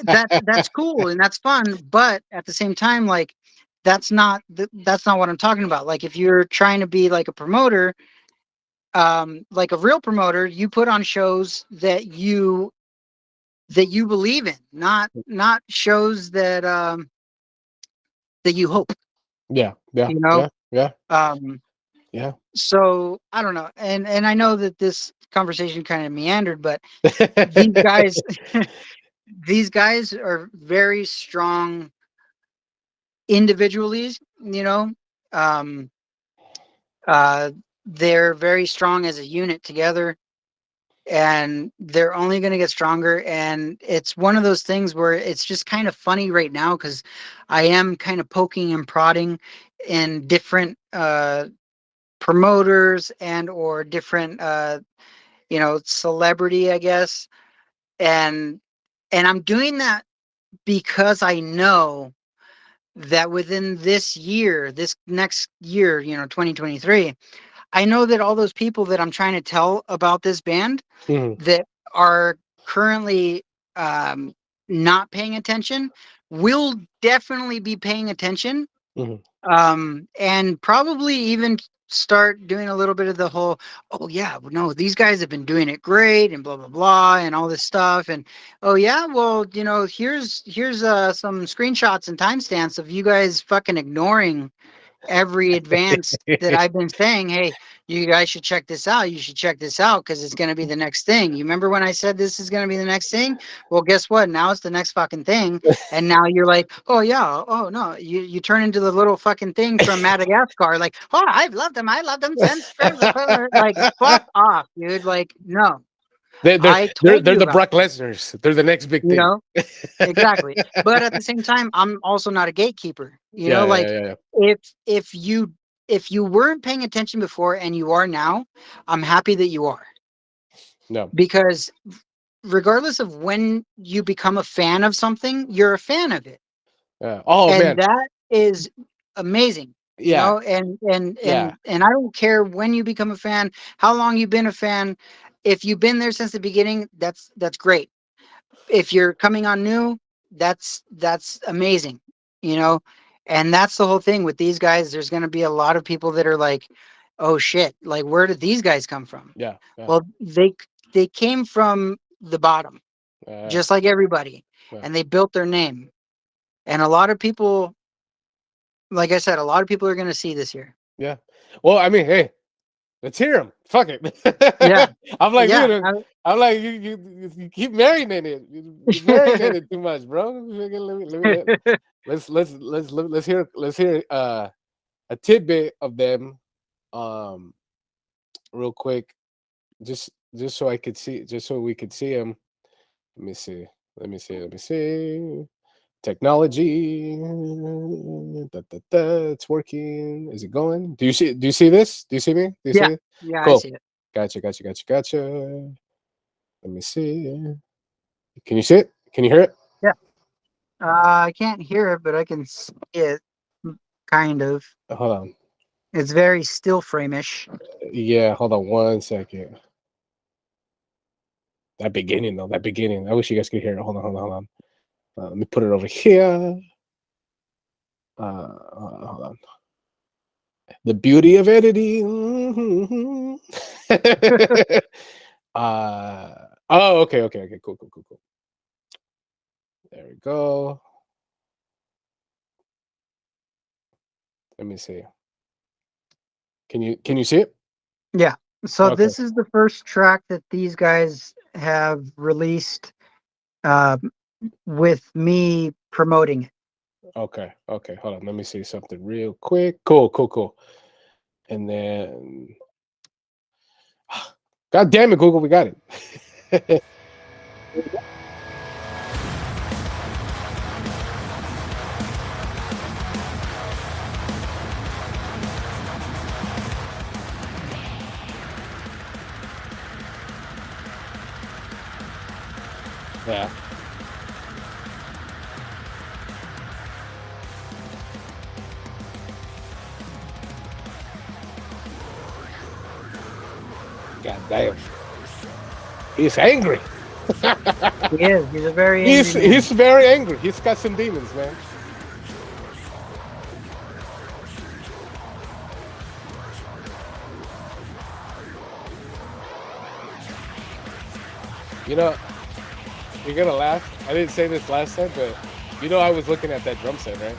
that's cool and that's fun, but at the same time, like that's not what I'm talking about. Like if you're trying to be like a promoter, like a real promoter, you put on shows that you believe in, not shows that you hope, yeah, yeah, you know. yeah, yeah, Um, yeah. so I don't know, and I know that this conversation kind of meandered, but these guys, these guys are very strong individually, you know. Um, uh, they're very strong as a unit together, and they're only going to get stronger. And it's one of those things where it's just kind of funny right now because I am kind of poking and prodding in different promoters and or different celebrity, I guess. And I'm doing that because I know that within this next year, 2023, I know that all those people that I'm trying to tell about this band Mhm, that are currently um, not paying attention will definitely be paying attention, mhm. and probably even start doing a little bit of the whole, oh yeah, no, these guys have been doing it great and blah blah blah and all this stuff. And oh yeah, well, here's some screenshots and timestamps of you guys fucking ignoring every advance that I've been saying, hey, you guys should check this out. You should check this out because it's going to be the next thing. You remember when I said this is going to be the next thing? Well, guess what? Now it's the next fucking thing. And now you're like, oh, yeah. Oh, no. You turn into the little fucking thing from Madagascar. Like, oh, I've loved them. I love them since. Like, fuck off, dude. Like, no. They're they're I they're told they're you the about Brock this, Lesnar's. They're the next big you thing. know? Exactly. But at the same time, I'm also not a gatekeeper. Yeah, yeah, Like yeah, yeah. if if you if you weren't paying attention before and you are now, I'm happy that you are. No. Because regardless of when you become a fan of something, you're a fan of it. Yeah. Oh And man. that is amazing. Yeah, yeah, And I don't care when you become a fan, how long you've been a fan. If you've been there since the beginning, that's great. If you're coming on new, that's amazing, you know. And that's the whole thing with these guys. There's going to be a lot of people that are like, oh shit, like where did these guys come from? yeah, yeah, Well, they came from the bottom, yeah, just like everybody, yeah. and they built their name. And a lot of people, like I said, a lot of people are going to see this year. Yeah. Well, I mean, hey, let's hear him. Fuck Yeah, it. I'm like, yeah. dude, I'm like, you keep marinating it. You marinating it too much, bro. Let's hear a tidbit of them, um, real quick, just so I could see, just so we could see them. Let me see. Let me see. Technology. Da, da, da, it's working. Is it going? Do you see this? Do you see me? Do you see Yeah, it? yeah, I Cool. see it. Gotcha. Let me see. Can you see it? Can you hear it? Yeah. I can't hear it, but I can see it, kind of. Hold on. It's very still frame-ish. Yeah, hold on 1 second. That beginning though, that beginning. I wish you guys could hear it. Hold on. Let me put it over here. Hold on. The beauty of editing. Oh, okay. Cool. There we go. Let me see. Can you see it? Yeah. So Okay. this is the first track that these guys have released uh, with me promoting it. Okay. Hold on. Let me see something real quick. Cool. And then God damn it, Google, we got it. Yeah. Damn. He's angry. He is. He's a very angry man. He's very angry. He's got some demons, man. You know, you're gonna laugh. I didn't say this last time, but you know I was looking at that drum set, right?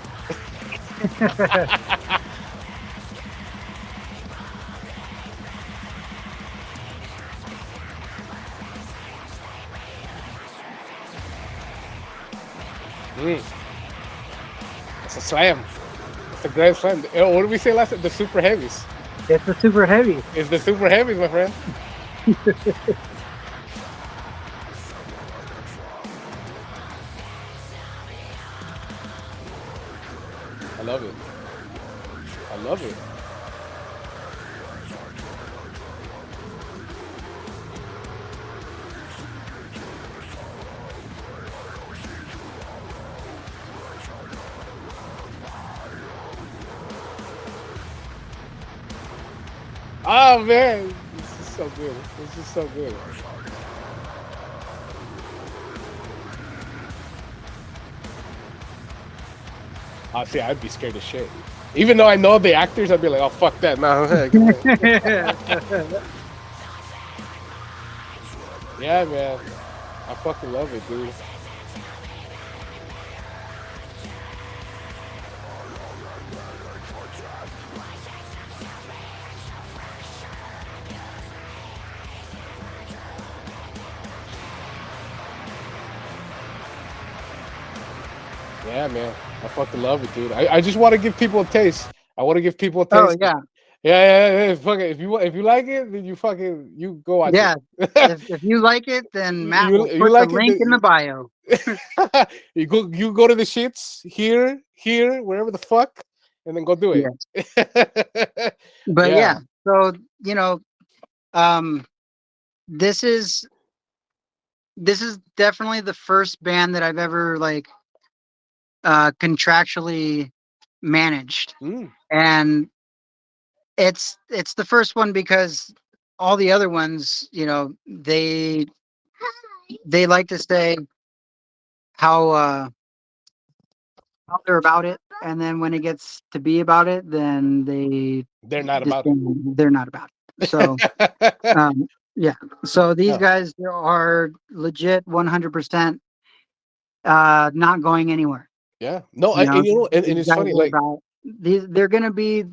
Mm. It's a slam. It's a grand slam. What did we say last time? The super heavies. It's the super heavy. It's the super heavies, my friend. I love it. I love it. Oh man, this is so good. This is so good. See, I'd be scared as shit. Even though I know the actors, I'd be like, "Oh fuck that!" No, yeah, man, I fucking love it, dude. Yeah, man, I fucking love it, dude. I just want to give people a taste. I want to give people a Oh taste. yeah, Yeah. Fuck it. If you like it, then you go watch yeah. it. If you like it, then Matt will You put the like it? link in the bio. You go to the shits here, wherever the fuck, and then go do Yeah. it. But Yeah. yeah, so um, this is definitely the first band that I've ever like contractually managed, Mm, and it's the first one because all the other ones, they like to say how how they're about it, and then when it gets to be about it, then they they're not just about it. they're not about it. So um, yeah, so these Yeah. guys are legit 100% not going anywhere. Yeah. No, You know, and you know, and these it's guys funny, are like, about they're gonna be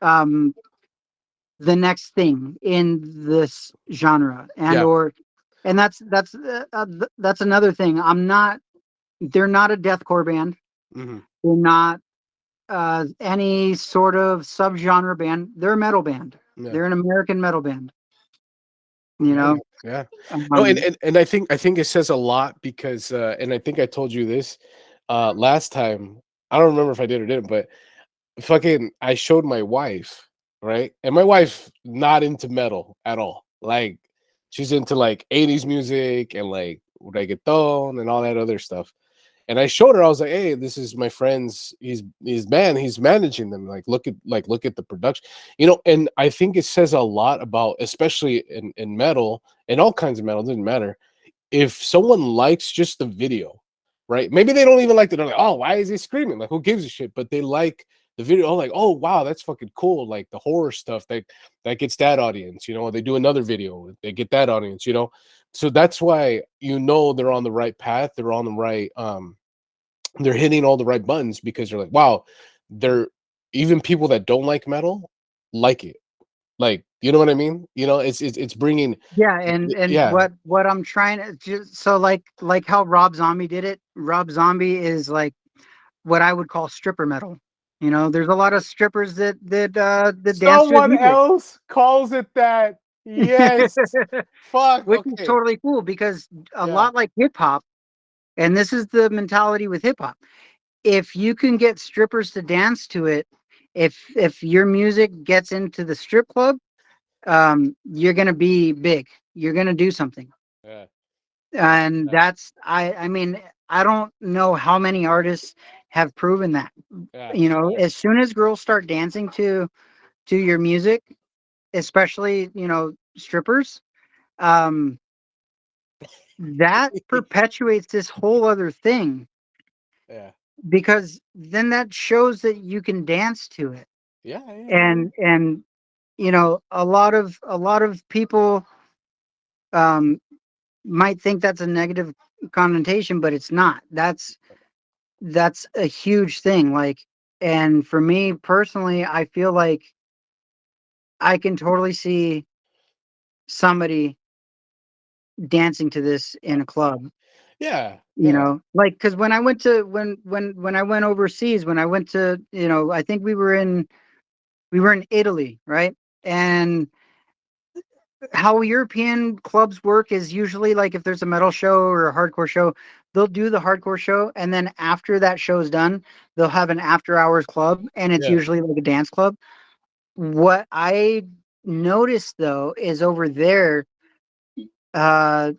um the next thing in this genre, yeah. and that's another thing. They're not a deathcore band. Hmm. They're not any sort of subgenre band. They're a metal band. Yeah. They're an American metal band. You Yeah, know, man. Yeah. No, um, and I think it says a lot because and I think I told you this last time. I don't remember if I did or didn't, but fucking I showed my wife, right? And my wife not into metal at all. Like she's into like 80s music and like reggaeton and all that other stuff. And I showed her, I was like, "Hey, this is my friend's. He's man. He's managing them. Look at the production, And I think it says a lot about, especially in metal and all kinds of metal. It doesn't matter if someone likes just the video, right? Maybe they don't even like it. They're like, "Oh, why is he screaming? Like, who gives a shit?" But they like the video. Oh, like, oh wow, that's fucking cool. Like the horror stuff that gets that audience. They do another video, they get that audience. So that's why they're on the right path. They're on the right they're hitting all the right buttons because they're like, wow, they're even people that don't like metal like it. Like, you know what I mean? It's bringing yeah, and yeah, what I'm trying to just so like how Rob Zombie did it. Rob Zombie is like what I would call stripper metal. There's a lot of strippers that dance to his someone music. else calls it that. Yes. Fuck. Which is Okay. totally cool because a Yeah. lot like hip hop, and this is the mentality with hip hop. If you can get strippers to dance to it, if your music gets into the strip club, you're gonna be big. You're gonna do something, Yeah. and Yeah. I mean, I don't know how many artists have proven that. Yeah. Yeah. As soon as girls start dancing to your music, especially strippers, um, that perpetuates this whole other thing, Yeah. because then that shows that you can dance to it. Yeah. Yeah. Yeah. And a lot of people um might think that's a negative connotation, but it's not. That's a huge thing. Like, and for me personally, I feel like I can totally see somebody dancing to this in a club. Yeah. Yeah. Like, because when I went to when I went overseas, when I went to, I think we were in Italy, right? And how European clubs work is usually like if there's a metal show or a hardcore show, they'll do the hardcore show, and then after that show is done, they'll have an after hours club, and it's Yeah. usually like a dance club. What I noticed though is over there, uh,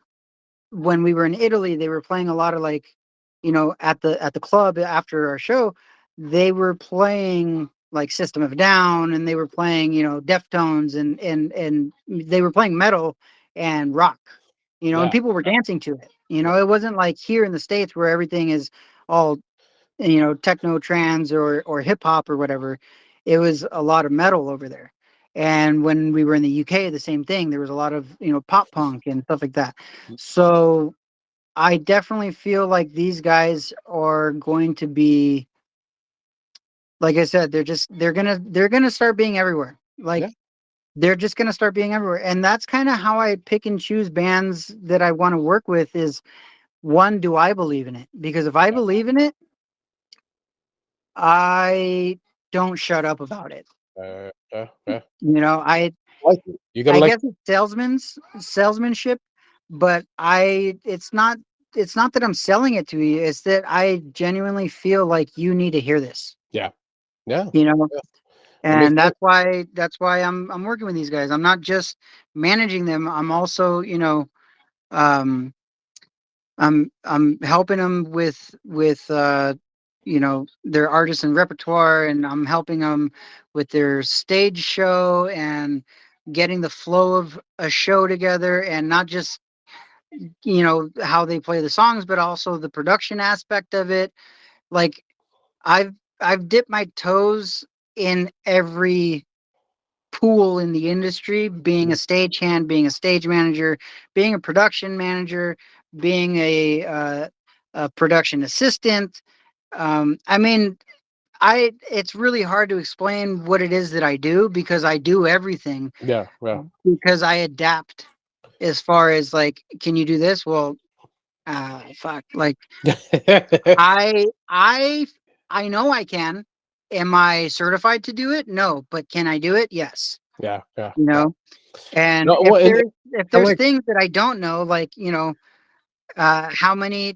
when we were in Italy, they were playing a lot of like, at the club after our show, they were playing like System of a Down, and they were playing, Deftones, and they were playing metal and rock, and Yeah. people were dancing to it. It wasn't like here in the States where everything is all, techno trance or hip hop or whatever. It was a lot of metal over there. And when we were in the UK, the same thing. There was a lot of, pop punk and stuff like that. So I definitely feel like these guys are going to be, like I said, they're gonna start being everywhere. Yeah. Like, they're just gonna start being everywhere. And that's kind of how I pick and choose bands that I want to work with. Is one, do I believe in it? Because if I believe in it, I don't shut up about it. Yeah. You know, I Like it. You gotta I like. guess it's salesmanship, but it's not that I'm selling it to you. It's that I genuinely feel like you need to hear this. Yeah. Yeah. You know, Yeah. That makes and sense. that's why I'm working with these guys. I'm not just managing them. I'm also, um I'm helping them with their artisan repertoire, and I'm helping them with their stage show and getting the flow of a show together, and not just how they play the songs, but also the production aspect of it. Like, I've I've dipped my toes in every pool in the industry, being a stagehand, being a stage manager, being a production manager, being a production assistant. I mean, it's really hard to explain what it is that I do, because I do everything, Yeah. Yeah. because I adapt. As far as like, can you do this? Well, fuck. Like, I I I know I can. Am I certified to do it? No, but can I do it? Yes. Yeah. Yeah. You Yeah. know, and No. if Well, and there's if I there's like. things that I don't know, like, how many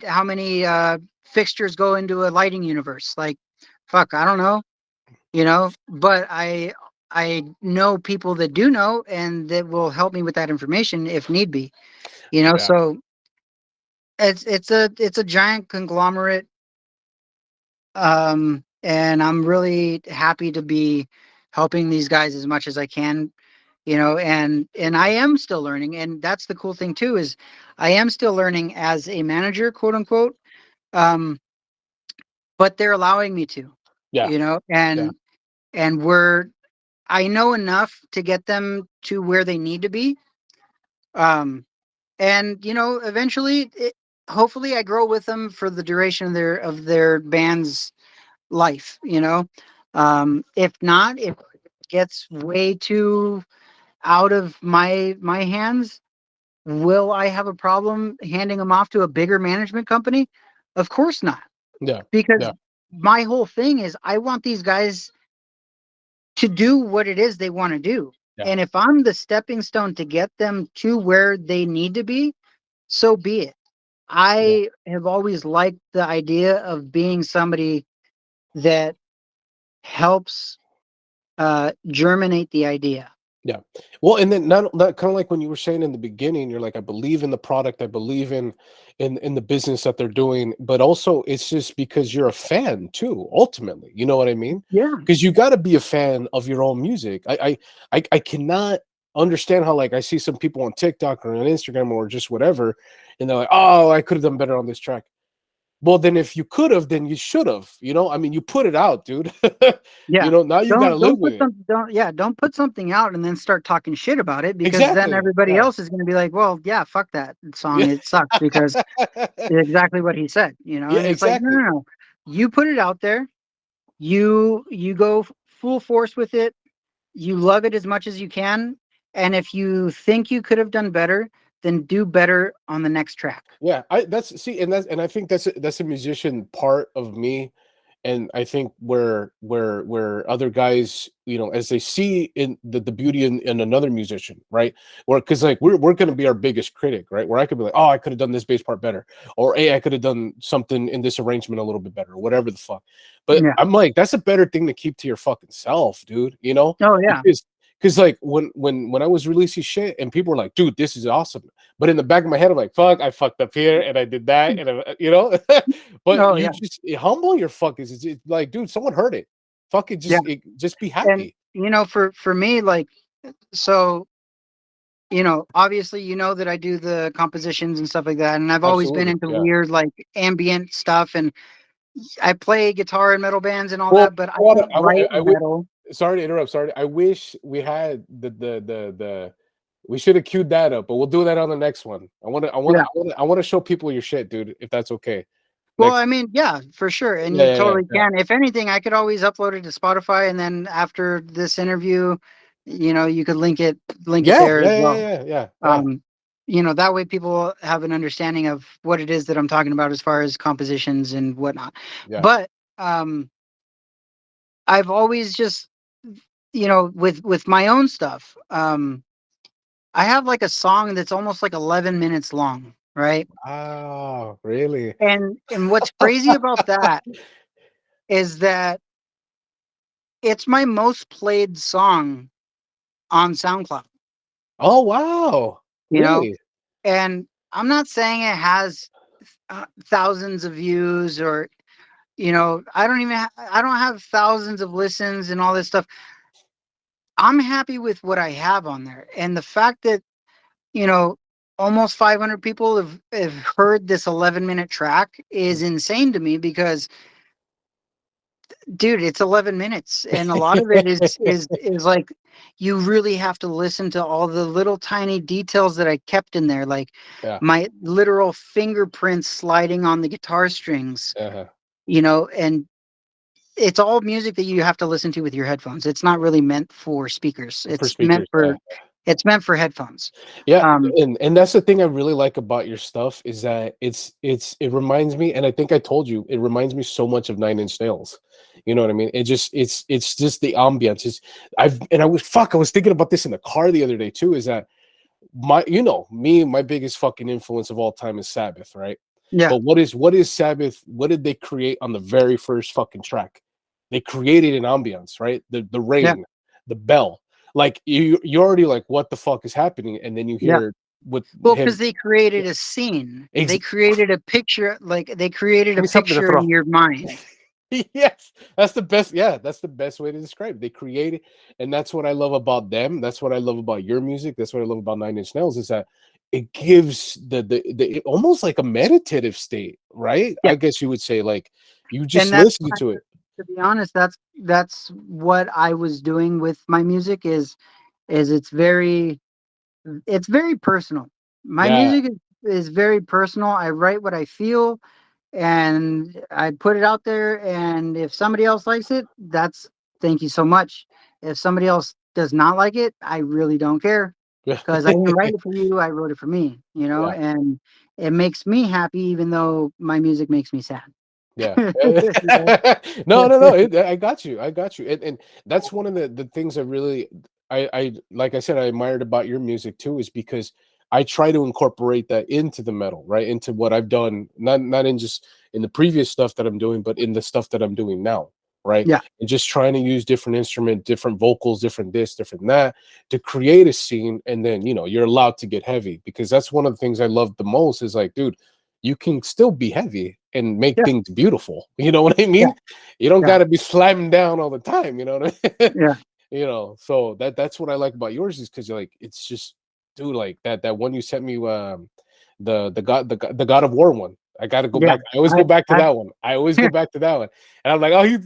fixtures go into a lighting universe, like, fuck, I don't know, but I know people that do know, and that will help me with that information if need be. Yeah. So it's a giant conglomerate, and I'm really happy to be helping these guys as much as I can, and I am still learning. And that's the cool thing too, is I am still learning as a manager, quote unquote. um but they're allowing me to, Yeah. Yeah. and I know enough to get them to where they need to be. um and eventually, hopefully I grow with them for the duration of their band's life. If not, if it gets way too out of my hands, will I have a problem handing them off to a bigger management company? Of course not, Yeah. because Yeah. my whole thing is I want these guys to do what it is they want to do. Yeah. And if I'm the stepping stone to get them to where they need to be, so be it. Yeah. I have always liked the idea of being somebody that helps germinate the idea. Yeah. Well, and then not kind of like when you were saying in the beginning, you're like, I believe in the product, I believe in the business that they're doing, but also it's just because you're a fan too, ultimately. You know what I mean? Yeah. Because you got to be a fan of your own music. I cannot understand how, like, I see some people on TikTok or on Instagram or just whatever, and they're like, oh, I could have done better on this track. Well, then if you could have, then you should have. I mean, you put it out, dude. Yeah. Now you got to live Don't with put it. some don't put something out and then start talking shit about it, because then Exactly. everybody Yeah. else is going to be like, well, yeah, fuck that song. Yeah. It sucks because it's exactly what he said, you know? Yeah. And it's like, no, Exactly. no, no. You put it out there. You go full force with it. You love it as much as you can. And if you think you could have done better, then do better on the next track. Yeah. And I think that's a musician part of me. And I think where other guys, as they see in the beauty in another musician, right? Where, because like we're gonna be our biggest critic, right? Where I could be like, oh, I could have done this bass part better, or hey, I could have done something in this arrangement a little bit better, or whatever the fuck. But Yeah. I'm like, that's a better thing to keep to your fucking self, dude. Oh yeah. Because like when I was releasing shit and people were like, dude, this is awesome. But in the back of my head, I'm like, fuck, I fucked up here and I did that, and but Oh you yeah. just humble your fuckers. It's like, dude, someone heard it. Fuck it, Yeah. just be And happy. for me, like, so, obviously, that I do the compositions and stuff like that, and I've always been Absolutely, into yeah. weird, like, ambient stuff, and I play guitar in metal bands and all Well, that, but I I wanna, don't write I wish. metal. Sorry to interrupt. Sorry, I wish we had the. We should have queued that up, but we'll do that on the next one. Yeah. I want to show people your shit, dude. If that's okay. Well, Next. I mean, yeah, for sure, and Yeah, you yeah, yeah, totally yeah. can. If anything, I could always upload it to Spotify, and then after this interview, you could link it Yeah, there as yeah, yeah, well. yeah, yeah, yeah, Um, that way people have an understanding of what it is that I'm talking about as far as compositions and whatnot. yeah. But I've always just, with my own stuff, I have like a song that's almost like 11 minutes long, right? Oh, really? And what's crazy about that is that it's my most played song on SoundCloud, Oh, wow. you know, Really? and I'm not saying it has thousands of views, or I don't have thousands of listens and all this stuff. I'm happy with what I have on there, and the fact that you know almost 500 people have heard this 11-minute track is insane to me, because dude, it's 11 minutes, and a lot of it is like, you really have to listen to all the little tiny details that I kept in there, like Yeah. my literal fingerprints sliding on the guitar strings, Uh-huh. and it's all music that you have to listen to with your headphones. It's not really meant for speakers. For speakers, yeah. It's meant for headphones. Yeah, Um, and that's the thing I really like about your stuff is that it reminds me, and I think I told you, it reminds me so much of Nine Inch Nails. You know what I mean? It's just the ambiance. I was thinking about this in the car the other day too, is that my biggest fucking influence of all time is Sabbath, right? yeah, But what is Sabbath? What did they create on the very first fucking track? They created an ambiance, right? The yeah, rain, the bell. Like you're already like, what the fuck is happening? And then you yeah. hear with Well, him. because they created a scene. Ex- They created a picture. Like, they created Give a me something to picture throw. in your mind. Yes, that's the best. Yeah, that's the best way to describe it. They created, and that's what I love about them. That's what I love about your music. That's what I love about Nine Inch Nails is that it gives almost like a meditative state, right? Yeah, I guess you would say like you just and that's listen to it. to be honest, that's what I was doing with my music. Is it's very personal. My Yeah, music is very personal. I write what I feel, and I put it out there. And if somebody else likes it, that's thank you so much. If somebody else does not like it, I really don't care, yeah, because I didn't write it for you. I wrote it for me, yeah. and it makes me happy, even though my music makes me sad. Yeah. You know? No, no, no. I got you. I got you. And that's one of the things I really, I like I said, I admired about your music too, is because I try to incorporate that into the metal, right? Into what I've done, not in just in the previous stuff that I'm doing, but in the stuff that I'm doing now, right? Yeah, And just trying to use different instrument, different vocals, different this, different that to create a scene. And then, you're allowed to get heavy because that's one of the things I love the most is like, dude, you can still be heavy and make yeah, things beautiful. You know what I yeah, mean? You don't yeah, got to be slamming down all the time. You know what I mean? yeah. you know. So that's what I like about yours is because like it's just, dude, like that one you sent me, the God of War one. I got to go Yeah, back. I always I, go back to I that one. I always go back to that one, and I'm like, oh, he's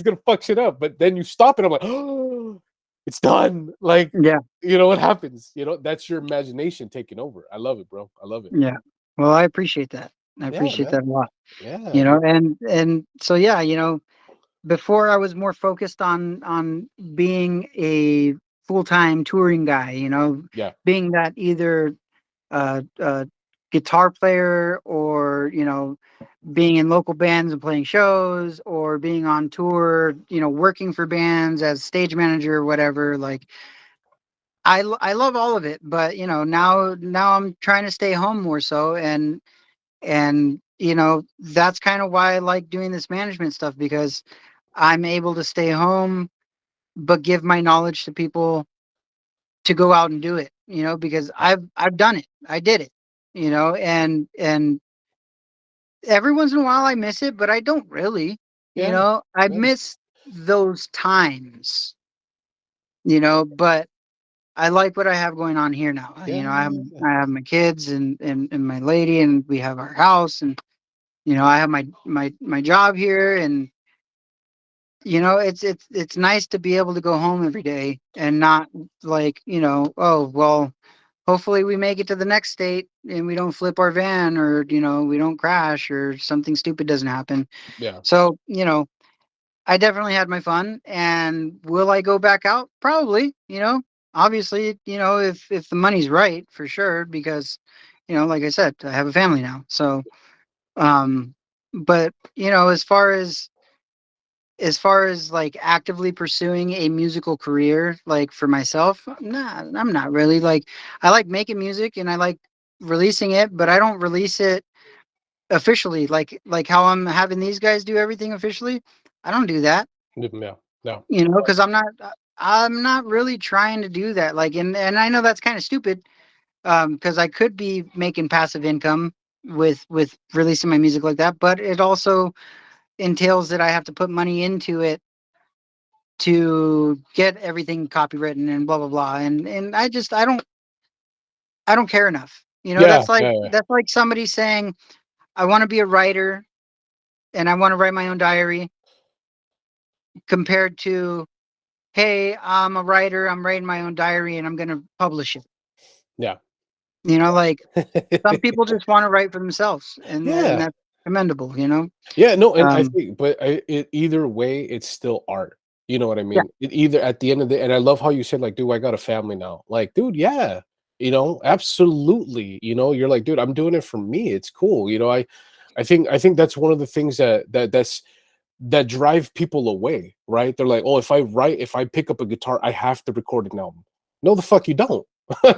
gonna fuck shit up. But then you stop it. I'm like, oh, it's done. Like, yeah, you know what happens? You know, that's your imagination taking over. I love it, bro. I love it. yeah. Well, I appreciate that. I Yeah, appreciate man. that a lot. Yeah, You know, dude. and so yeah, before I was more focused on being a full-time touring guy, Yeah, being that either guitar player or, being in local bands and playing shows or being on tour, working for bands as stage manager or whatever. Like I love all of it, but now I'm trying to stay home more so, and that's kind of why I like doing this management stuff, because I'm able to stay home but give my knowledge to people to go out and do it, because yeah, I've done it. I did it, and every once in a while I miss it, but I don't really, yeah, I yeah, miss those times, but I like what I have going on here now. yeah, I have my kids and my lady, and we have our house, and I have my job here, and it's nice to be able to go home every day and not like, oh well, hopefully we make it to the next state and we don't flip our van, or we don't crash or something stupid doesn't happen. yeah. So, I definitely had my fun, and will I go back out? Probably, obviously, if the money's right, for sure, because like I said, I have a family now. So, um but as far as like actively pursuing a musical career, like for myself, nah, I'm not really. Like, I like making music and I like releasing it, but I don't release it officially, like how I'm having these guys do everything officially. I don't do that, Yeah, no. because I'm not really trying to do that. Like, and I know that's kind of stupid, because I could be making passive income with releasing my music like that, but it also entails that I have to put money into it to get everything copywritten and blah blah blah, and I don't care enough. Yeah, That's like yeah, yeah, somebody saying, I want to be a writer and I want to write my own diary, compared to, hey, I'm a writer, I'm writing my own diary and I'm going to publish it. yeah. Like, some people just want to write for themselves, and Yeah, that's commendable. yeah, no, and I um think, but either way, it's still art. You know what I yeah, mean? It either at the end of the, and I love how you said like, dude, I got a family now. Like, dude, yeah, absolutely. You're like, dude, I'm doing it for me. It's cool. I think that's one of the things that drive people away, right? They're like, oh, if I pick up a guitar, I have to record an album. No, the fuck you don't.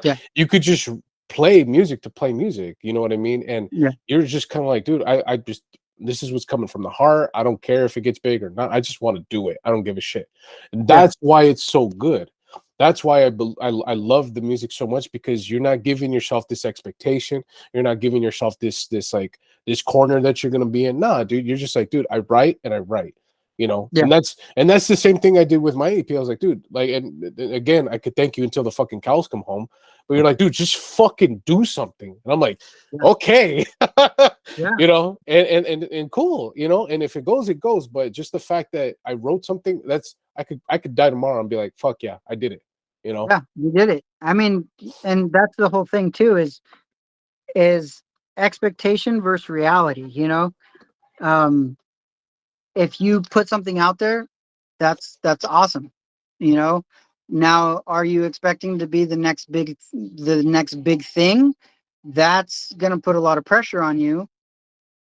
yeah, You could just play music to play music. You know what I mean? And yeah, you're just kind of like, dude, I just, this is what's coming from the heart. I don't care if it gets big or not. I just want to do it. I don't give a shit. And yeah, that's why it's so good. That's why I love the music so much, because you're not giving yourself this expectation. You're not giving yourself this like this corner that you're gonna be in. Nah, dude, you're just like, dude, I write and I write. yeah, And that's the same thing I did with my EP. I was like, dude, like, and again, I could thank you until the fucking cows come home. But you're like, dude, just fucking do something. And I'm like, yeah, okay, yeah, and cool, and if it goes, it goes. But just the fact that I wrote something, that's I could die tomorrow and be like, fuck yeah, I did it. You know? yeah, you did it. I mean, and that's the whole thing too, is expectation versus reality. um if you put something out there, that's awesome. you know Now, are you expecting to be the next big thing? That's going to put a lot of pressure on you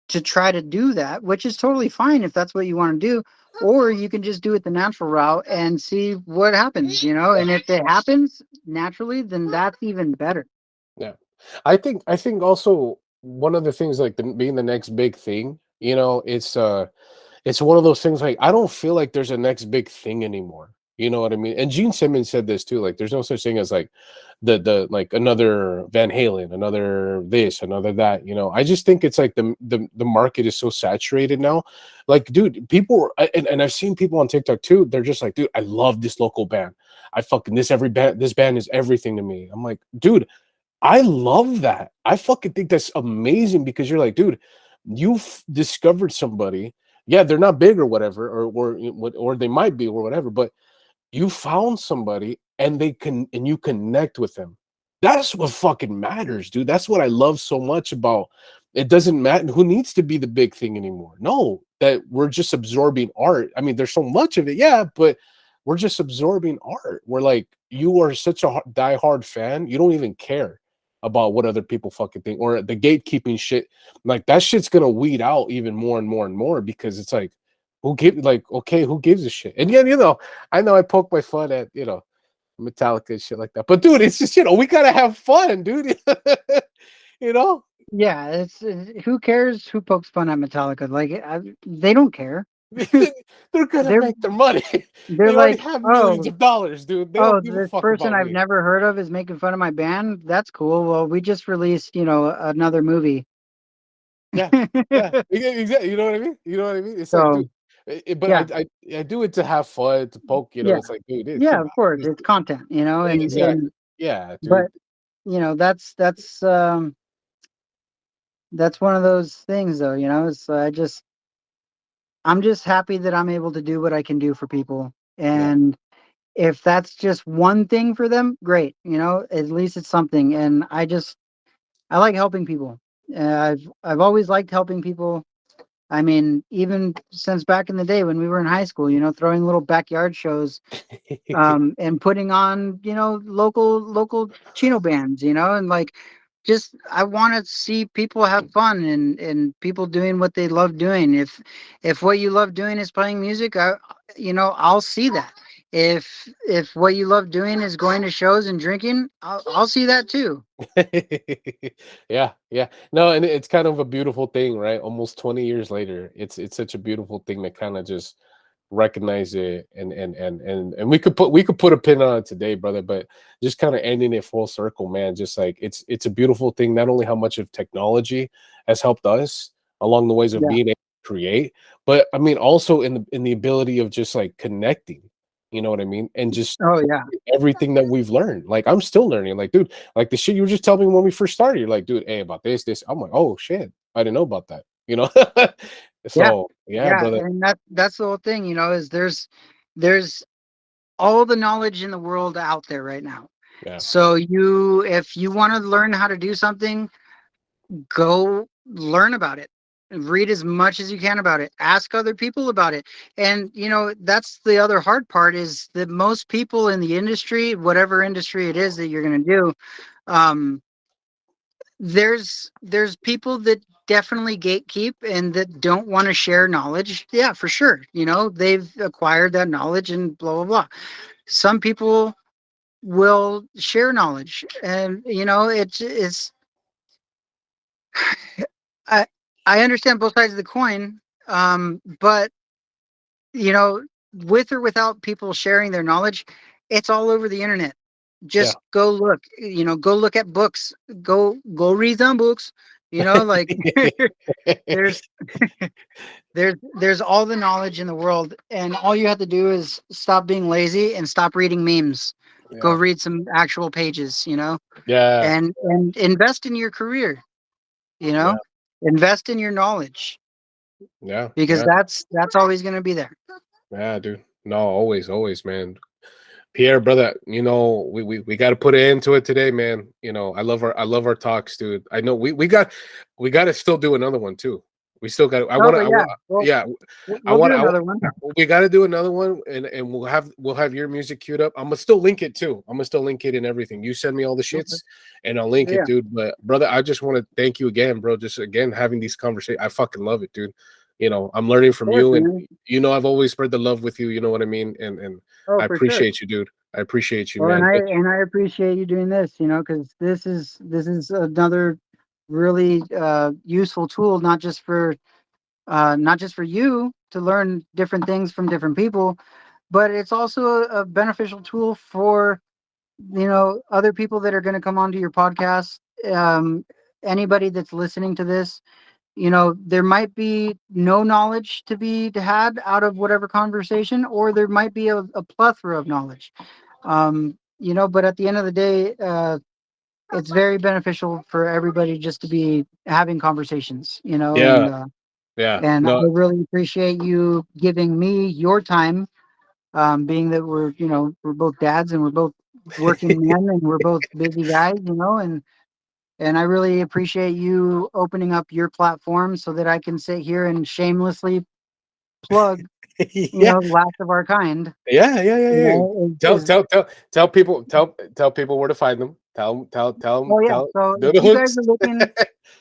to try to do that, which is totally fine if that's what you want to do. Or you can just do it the natural route and see what happens. And if it happens naturally, then that's even better. Yeah. I think also one of the things, like being the next big thing, it's one of those things, like I don't feel like there's a next big thing anymore. You know what I mean? And Gene Simmons said this too. Like, there's no such thing as like the like another Van Halen, another this, another that. You know, I just think it's like the market is so saturated now. Like, dude, people and I've seen people on TikTok too. They're just like, dude, I love this local band. I fucking this band is everything to me. I'm like, dude, I love that. I fucking think that's amazing because you're like, dude, you've discovered somebody. Yeah, they're not big or whatever, or they might be or whatever, but you found somebody and you connect with them. That's what fucking matters, dude. That's what I love so much about it. Doesn't matter who needs to be the big thing anymore. No, that we're just absorbing art. I mean, there's so much of it, yeah, but we're just absorbing art. We're like, you are such a diehard fan, you don't even care about what other people fucking think or the gatekeeping shit. Like that shit's gonna weed out even more and more and more because it's like, okay, who gives a shit? And yeah, I know I poke my fun at Metallica and shit like that. But dude, it's just we gotta have fun, dude. you know, Yeah, it's who cares who pokes fun at Metallica? Like they don't care. they're gonna they're make their money. they're They already like, have millions oh, of dollars, dude. They oh, don't give a this fuck person about I've me. never heard of is making fun of my band. That's cool. Well, we just released, another movie. Yeah, yeah, exactly. You know what I mean? You know what I mean? It's like, dude, So but yeah, I do it to have fun, to poke. yeah, It's like, dude, yeah. come Of on, course, it's content, and exactly. Yeah, but dude. that's one of those things, though. So I'm just happy that I'm able to do what I can do for people, Yeah, and if that's just one thing for them, great. At least it's something, and I like helping people. I've always liked helping people. I mean, even since back in the day when we were in high school, throwing little backyard shows, and putting on, local Chino bands, and like, just I want to see people have fun and people doing what they love doing. If what you love doing is playing music, I'll see that. If what you love doing is going to shows and drinking, I'll see that too. yeah, yeah. No, and it's kind of a beautiful thing, right? Almost 20 years later, it's such a beautiful thing to kind of just recognize it and we could put a pin on it today, brother, but just kind of ending it full circle, man. Just like it's a beautiful thing, not only how much of technology has helped us along the ways of Yeah. being able to create, but I mean also in the ability of just like connecting, you know what I mean? And just Oh yeah. everything that we've learned. Like I'm still learning. Like, dude, like the shit you were just telling me when we first started. You're like, dude, hey, about this. I'm like, oh shit, I didn't know about that. Yeah. So yeah, Yeah. brother. And that's the whole thing, is there's all the knowledge in the world out there right now. Yeah. So if you want to learn how to do something, go learn about it. Read as much as you can about it. Ask other people about it. And that's the other hard part, is that most people in the industry, whatever industry it is that you're going to do, um, there's people that definitely gatekeep and that don't want to share knowledge. Yeah, for sure. They've acquired that knowledge and blah blah blah. Some people will share knowledge, and it's I I understand both sides of the coin, but you know, with or without people sharing their knowledge, it's all over the internet. Yeah. Just go look, go look at books, go read some books, like there's there's all the knowledge in the world, and all you have to do is stop being lazy and stop reading memes. Go Yeah. read some actual pages, Yeah. and invest in your career, you Yeah. know, invest in your knowledge, Yeah. because Yeah. that's always going to be there. Yeah, dude. No, always, man. Pierre, brother, we got to put an end to it today, man. I love our talks, dude. I know we got to still do another one too. We still got. Oh, but yeah, Yeah. I we'll want. do another one. We got to do another one, and we'll have your music queued up. I'm gonna still link it too. I'm gonna still link it and everything. You send me all the Okay. shits, and I'll link it, Yeah, dude. But brother, I just want to thank you again, bro. Just again having these conversations. I fucking love it, dude. I'm learning of from course, you, and man. I've always spread the love with you. You know what I mean? And Oh, I for sure. appreciate you, dude. I appreciate you, Well, and man. I appreciate you doing this, because this is another really useful tool, not just for you to learn different things from different people, but it's also a beneficial tool for, other people that are going to come onto your podcast. Um, Anybody that's listening to this, there might be no knowledge to be had out of whatever conversation, or there might be a plethora of knowledge. But at the end of the day, it's very beneficial for everybody just to be having conversations, Yeah, yeah. and I No, really appreciate you giving me your time, being that we're both dads and we're both working men and we're both busy guys, and I really appreciate you opening up your platform so that I can sit here and shamelessly plug, yeah, Last of Our Kind. yeah, yeah, yeah, yeah. Is Tell people where to find them. Oh yeah. Tell So the hooks.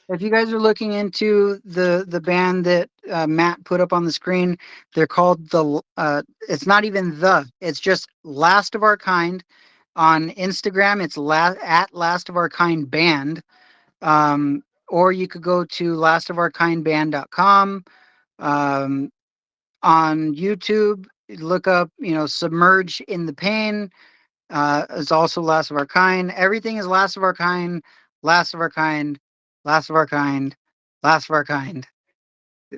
if you guys are looking into the band that Matt put up on the screen, they're called it's not even it's just Last of Our Kind. On Instagram, it's at Last of Our Kind Band. Or you could go to lastofourkindband.com. Um, on YouTube, look up, Submerge in the Pain. It's also Last of Our Kind. Everything is Last of Our Kind, Last of Our Kind, Last of Our Kind, Last of Our Kind.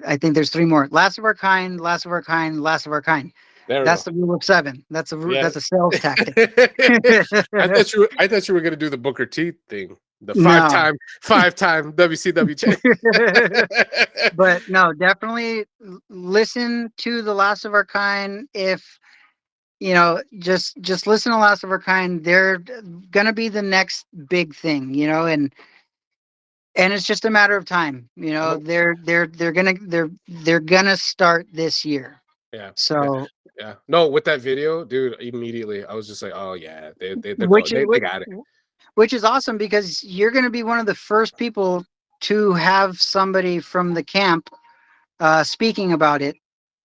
I think there's three more. Last of Our Kind, Last of Our Kind, Last of Our Kind. There we That's go. the rule of 7. Yeah. That's a sales tactic. I thought you were gonna do the Booker T thing, the No. five time WCW champ. But no, definitely listen to the Last of Our Kind. If just listen to Last of Our Kind. They're gonna be the next big thing, and it's just a matter of time. No, They're gonna start this year. yeah, yeah, So yeah. No, with that video, dude, immediately I was just like, oh yeah, they're which is they got it. which is awesome because you're gonna be one of the first people to have somebody from the camp speaking about it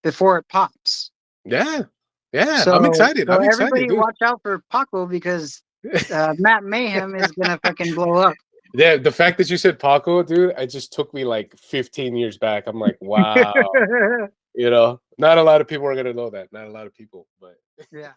before it pops. Yeah, yeah. I'm So excited. so I'm excited, everybody dude. watch out for Paco because Matt Mayhem is gonna fucking blow up. Yeah, the fact that you said Paco, dude, it just took me like 15 years back. I'm like, wow, not a lot of people are gonna know that. Not a lot of people, but Yeah.